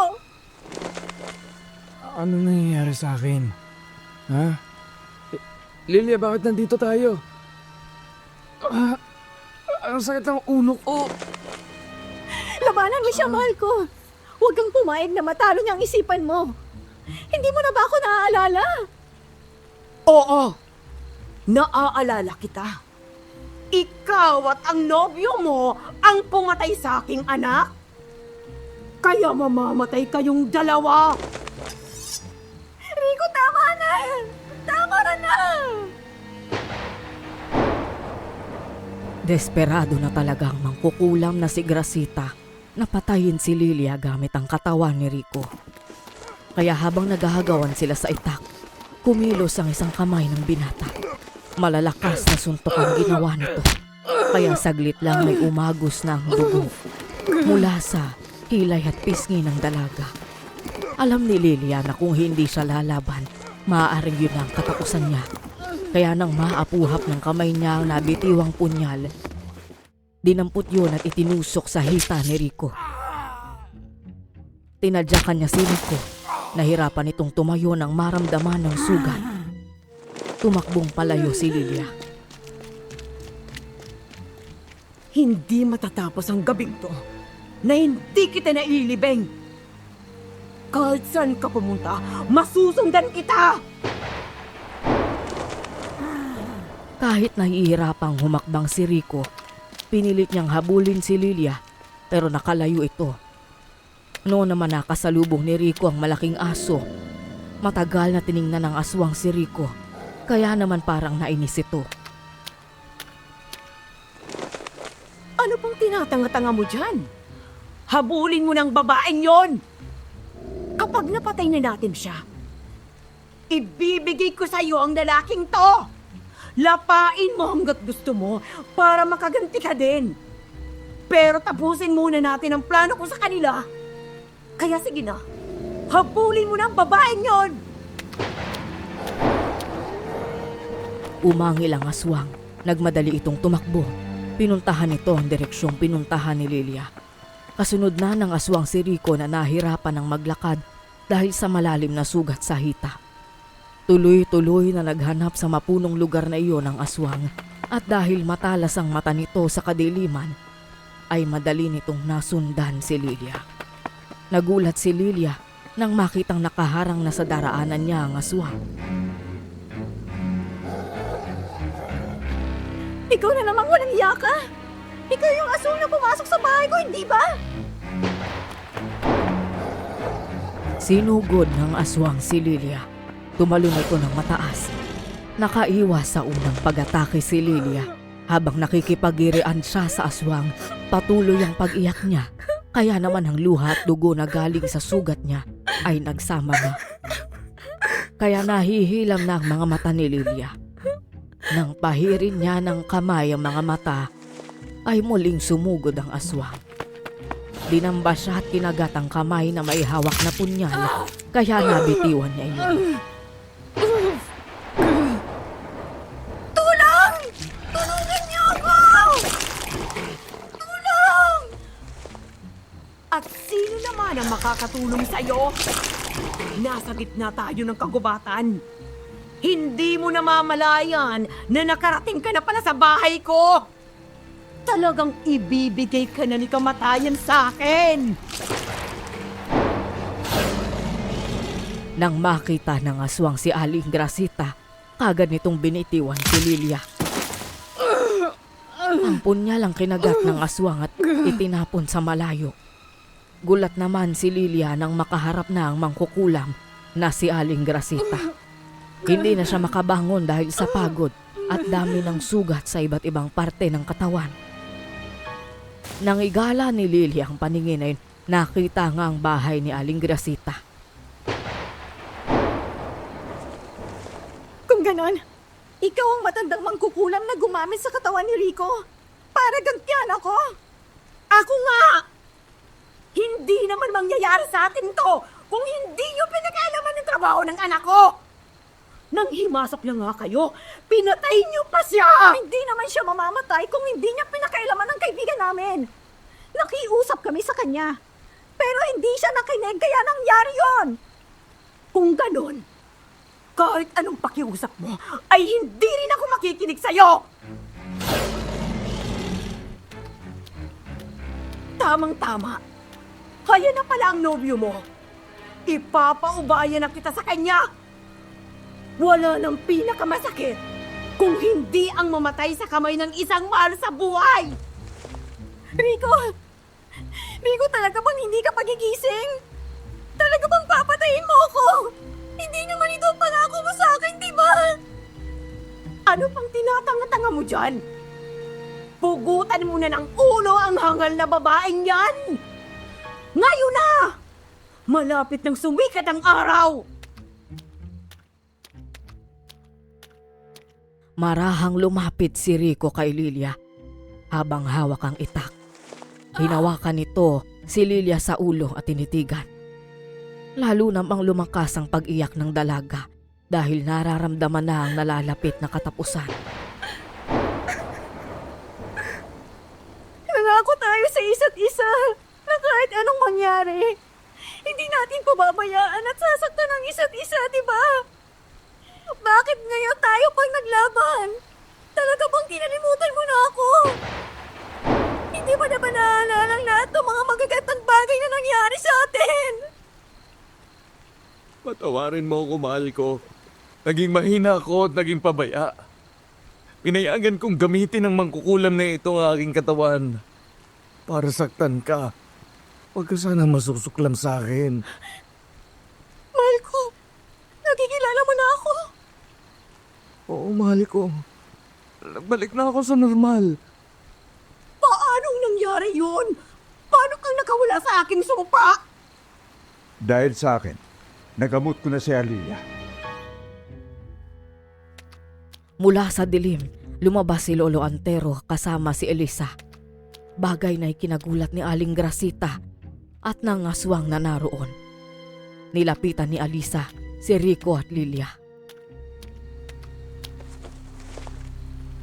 Speaker 7: Ano nangyayari sa akin? Ha? Lilia, bakit nandito tayo? Ang sakit ng ulo ko.
Speaker 5: Labanan mo siya, mahal ko. Huwag kang pumayag na matalo niyang isipan mo. Hindi mo na ba ako naaalala?
Speaker 2: Oo, naaalala kita. Ikaw at ang nobyo mo ang pumatay sa aking anak. Kaya mamamatay kayong dalawa.
Speaker 5: Rico, tama na! Tama na!
Speaker 3: Desperado na talagang mangkukulam na si Gracita na patayin si Lilia gamit ang katawan ni Rico. Kaya habang naghahagawan sila sa itak, kumilos ang isang kamay ng binata. Malalakas na suntok ang ginawa nito. Kaya saglit lang may umagos na ang dugo mula sa hilay at pisngi ng dalaga. Alam ni Lilia na kung hindi siya lalaban, maaaring yun ang katapusan niya. Kaya nang maapuhap ng kamay niya ang nabitiwang punyal, dinampot yun at itinusok sa hita ni Rico. Tinadyakan niya si Rico. Nahirapan itong tumayo nang maramdaman ng sugat. Tumakbong palayo si Lilia.
Speaker 2: Hindi matatapos ang gabing to na hindi kita nailibing. Kahit saan ka pumunta, masusundan kita!
Speaker 3: Kahit nahihirapang humakbang si Rico, pinilit niyang habulin si Lilia pero nakalayo ito. Noon naman nakasalubong ni Rico ang malaking aso. Matagal na tiningnan ng aswang si Rico, kaya naman parang nainis ito.
Speaker 2: Ano pang tinatanga-tanga mo dyan? Habulin mo ng babaeng yon! Kapag napatay na natin siya, ibibigay ko sa iyo ang lalaking to! Lapain mo hanggat gusto mo para makaganti ka din. Pero tapusin muna natin ang plano ko sa kanila. Kaya sige na, habulin mo ng babaeng yon!
Speaker 3: Umangil ang aswang. Nagmadali itong tumakbo. Pinuntahan nito ang direksyong pinuntahan ni Lilia. Kasunod na ng aswang si Rico na nahirapan ng maglakad dahil sa malalim na sugat sa hita. Tuloy-tuloy na naghanap sa mapunong lugar na iyon ang aswang at dahil matalas ang mata nito sa kadiliman, ay madali nitong nasundan si Lilia. Nagulat si Lilia nang makitang nakaharang na sa daraanan niya ang aswang.
Speaker 5: Ikaw na namang walang iya ka! Ikaw yung aswang na pumasok sa bahay ko, hindi ba?
Speaker 3: Sinugod ng aswang si Lilia. Tumalon ito ng mataas. Nakaiwas sa unang pag-atake si Lilia. Habang nakikipagirian siya sa aswang, patuloy ang pag-iyak niya. Kaya naman ang luha at dugo na galing sa sugat niya ay nagsama na. Kaya nahihilam na ang mga mata ni Lilia. Nang pahirin niya ng kamay ang mga mata, ay muling sumugod ang aswang. Dinamba siya at kinagat ang kamay na may hawak na punyal, kaya nabitiwan niya iyon.
Speaker 5: Tulong! Tulungan niyo ako! Tulong!
Speaker 2: At sino naman ang makakatulong sa'yo? Nasa gitna tayo ng kagubatan. Hindi mo namamalayan na nakarating ka na pala sa bahay ko. Talagang ibibigay ka na ni kamatayan sa akin.
Speaker 3: Nang makita ng aswang si Aling Gracita, kagad nitong binitiwan si Lilia. Ang punyal ang kinagat ng aswang at itinapon sa malayo. Gulat naman si Lilia nang makaharap na ang mangkukulam na si Aling Grasita. Hindi na siya makabangon dahil sa pagod at dami ng sugat sa iba't ibang parte ng katawan. Nang igala ni Lily ang paningin ay nakita nga ang bahay ni Aling Grasita.
Speaker 5: Kung ganon, ikaw ang matandang mangkukulam na gumamit sa katawan ni Rico para gantian ako.
Speaker 2: Ako nga! Hindi naman mangyayari sa atin to kung hindi nyo pinag-alaman ng trabaho ng anak ko! Nang himasok lang nga kayo, pinatay nyo pa siya!
Speaker 5: Hindi naman siya mamamatay kung hindi niya pinakailaman ng kaibigan namin. Nakiusap kami sa kanya. Pero hindi siya nakinig kaya nangyari yon.
Speaker 2: Kung ganon, kahit anong pakiusap mo, ay hindi rin ako makikinig sa'yo! Tamang-tama. Kaya na pala ang nobyo mo. Ipapaubayan na kita sa kanya. Wala nang pinakamasakit kung hindi ang mamatay sa kamay ng isang mahal sa buhay.
Speaker 5: Rico! Rico, talaga bang hindi ka pagigising? Talaga bang papatayin mo ako? Hindi naman ito ang pangako mo sa akin, di ba?
Speaker 2: Ano pang tinatanga-tanga mo dyan? Pugutan mo na ng ulo ang hangal na babaeng yan! Ngayon na! Malapit nang sumikat ang araw!
Speaker 3: Marahang lumapit si Rico kay Lilia habang hawak ang itak. Hinawakan nito si Lilia sa ulo at tinitigan. Lalo namang lumakas ang pag-iyak ng dalaga dahil nararamdaman na ang nalalapit na katapusan.
Speaker 5: Nangako tayo sa isa't isa na kahit anong mangyari, hindi natin pababayaan at sasaktan ang isa't isa, di ba? Bakit ngayon tayo pag naglaban? Talaga bang kinalimutan mo na ako? Hindi ba naman naalala ang lahat ng mga magagandang bagay na nangyari sa atin?
Speaker 4: Patawarin mo ako, mahal ko. Naging mahina ako at naging pabaya. Pinayagan kong gamitin ang mangkukulam na ito ang aking katawan. Para saktan ka. Huwag ka sana masusuklam sa akin.
Speaker 5: Mahal ko, nakikilala mo na ako.
Speaker 4: Oo, mahal ko. Nagbalik na ako sa normal.
Speaker 2: Paanong nangyari yun? Paano kang nakawala sa aking sumpa?
Speaker 1: Dahil sa akin, nagamot ko na si Alia.
Speaker 3: Mula sa dilim, lumabas si Lolo Antero kasama si Elisa. Bagay na ikinagulat ni Aling Grasita at nangaswang na naroon. Nilapitan ni Alisa si Rico at Lilia.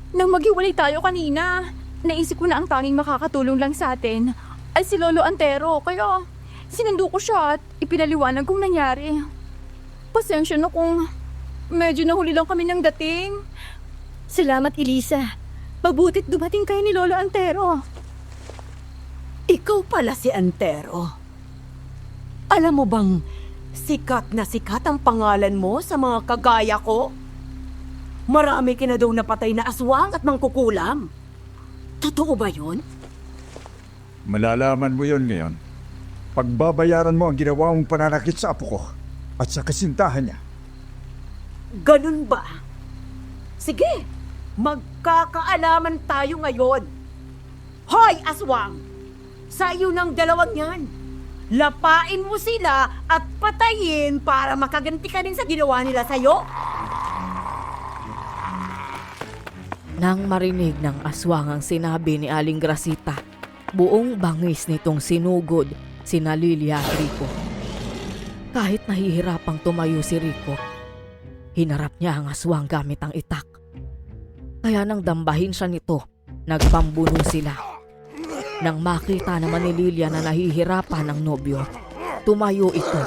Speaker 5: Nang maghiwalay tayo kanina, naisip ko na ang tanging makakatulong lang sa atin ay si Lolo Antero. Kaya sinundo ko siya at ipinaliwanag kong nangyari. Pasensya na kung medyo nahuli lang kami ng dating. Salamat, Elisa. Mabutit dumating kayo ni Lolo Antero.
Speaker 2: Ikaw pala si Antero. Alam mo bang sikat na sikat ang pangalan mo sa mga kagaya ko? Marami ka na daw napatay na aswang at mangkukulam. Totoo ba yun?
Speaker 1: Malalaman mo yon ngayon. Pagbabayaran mo ang ginawa mong pananakit sa apo ko at sa kasintahan niya.
Speaker 2: Ganun ba? Sige, magkakaalaman tayo ngayon. Hoy, aswang! Sa iyo ng dalawang yan. Lapain mo sila at patayin para makaganti ka din sa ginawa nila sa'yo.
Speaker 3: Nang marinig ng aswang ang sinabi ni Aling Grasita, buong bangis nitong sinugod sina Lilia at Rico. Kahit nahihirapang tumayo si Rico, hinarap niya ang aswang gamit ang itak. Kaya nang dambahin siya nito, nagpambuno sila. Nang makita naman ni Lilia na nahihirapan ang nobyo, tumayo ito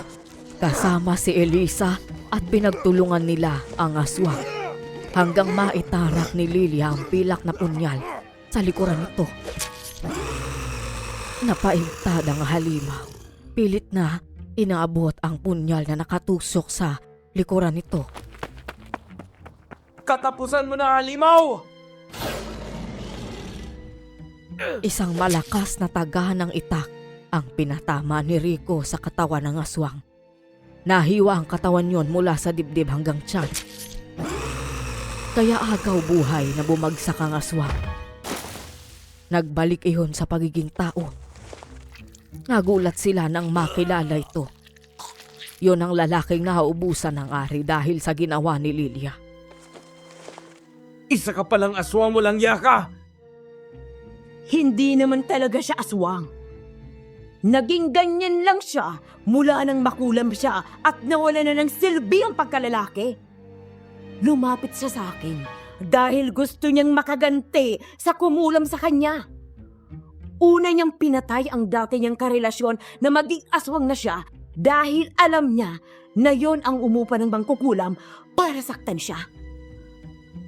Speaker 3: kasama si Elisa at pinagtulungan nila ang aswang. Hanggang maitarak ni Lilia ang pilak na punyal sa likuran nito. Napaigtad ang halimaw. Pilit na inaabot ang punyal na nakatusok sa likuran nito.
Speaker 7: Katapusan mo na, halimaw!
Speaker 3: Isang malakas na taga ng itak ang pinatama ni Rico sa katawan ng aswang. Nahiwa ang katawan yon mula sa dibdib hanggang tiyan. Kaya agaw buhay na bumagsak ang aswang. Nagbalik iyon sa pagiging tao. Nagulat sila nang makilala ito. Yon ang lalaking naubusan ng ari dahil sa ginawa ni Lilia.
Speaker 7: Isa ka palang aswang walang yaka!
Speaker 2: Hindi naman talaga siya aswang. Naging ganyan lang siya mula nang makulam siya at nawala na ng silbi ang pagkalalaki. Lumapit siya sa akin dahil gusto niyang makaganti sa kumulam sa kanya. Una niyang pinatay ang dati niyang karelasyon na maging aswang na siya dahil alam niya na yon ang umupa ng mangkukulam para saktan siya.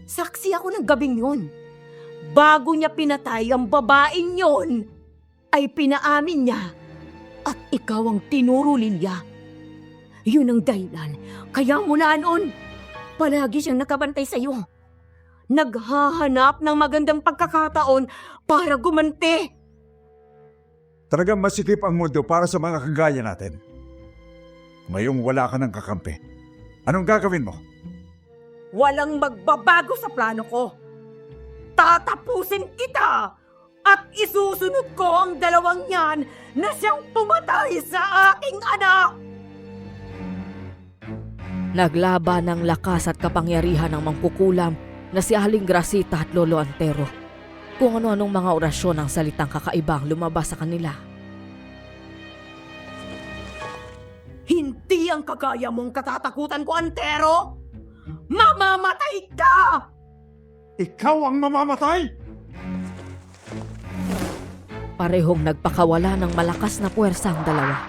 Speaker 2: Saksi ako ng gabing yun. Bago niya pinatay ang babaeng yon, ay pinaamin niya at ikaw ang tinuro, Lilia. Yun ang dahilan. Kaya mula noon, palagi siyang nakabantay sa iyo. Naghahanap ng magandang pagkakataon para gumanti.
Speaker 1: Talagang masikip ang mundo para sa mga kagaya natin. Ngayong wala ka ng kakampi, anong gagawin mo?
Speaker 2: Walang magbabago sa plano ko. Tatapusin kita at isusunod ko ang dalawang yan na siyang pumatay sa aking anak.
Speaker 3: Naglaban ng lakas at kapangyarihan ng mangkukulam na si Aling Grasita at Lolo Antero. Kung ano-anong mga orasyon ng salitang kakaibang lumabas sa kanila.
Speaker 2: Hindi ang kagaya mong katatakutan ko, Antero. Mamamatay ka!
Speaker 1: Ikaw ang mamamatay!
Speaker 3: Parehong nagpakawala ng malakas na puwersa ang dalawa.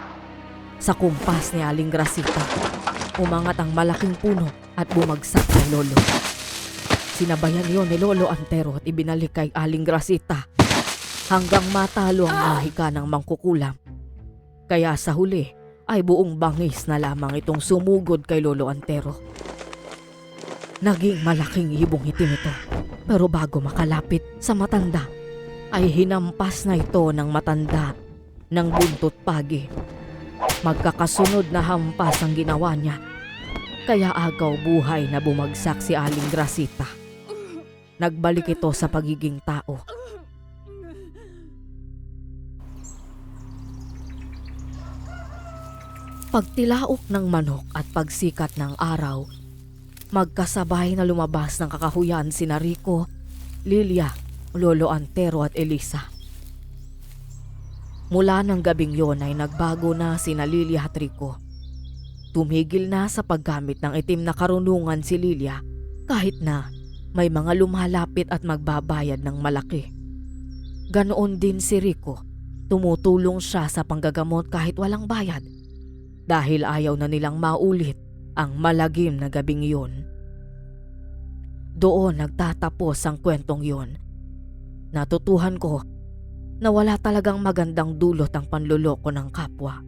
Speaker 3: Sa kumpas ni Aling Grasita, umangat ang malaking puno at bumagsak kay Lolo. Sinabayan yon ni Lolo Antero at ibinalik kay Aling Grasita hanggang matalo ang mahika ng mangkukulam. Kaya sa huli ay buong bangis na lamang itong sumugod kay Lolo Antero. Naging malaking ibong itim ito, pero bago makalapit sa matanda, ay hinampas na ito ng matanda ng buntot pagi. Magkakasunod na hampas ang ginawa niya, kaya agaw buhay na bumagsak si Aling Grasita. Nagbalik ito sa pagiging tao. Pagtilaok ng manok at pagsikat ng araw, magkasabay na lumabas ng kakahuyan sina Rico, Lilia, Lolo Antero at Elisa. Mula ng gabing yon ay nagbago na sina Lilia at Rico. Tumigil na sa paggamit ng itim na karunungan si Lilia kahit na may mga lumalapit at magbabayad ng malaki. Ganoon din si Rico, tumutulong siya sa panggagamot kahit walang bayad dahil ayaw na nilang maulit ang malagim na gabing iyon. Doon nagtatapos ang kwentong yon. Natutuhan ko na wala talagang magandang dulot ang panluloko ng kapwa.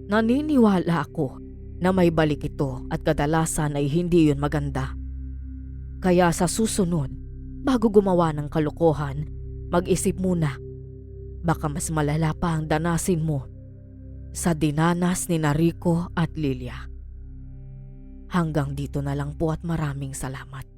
Speaker 3: Naniniwala ako na may balik ito at kadalasan ay hindi yun maganda. Kaya sa susunod, bago gumawa ng kalokohan, mag-isip muna. Baka mas malala pa ang danasin mo sa dinanas ni Rico at Lilia. Hanggang dito na lang po at maraming salamat.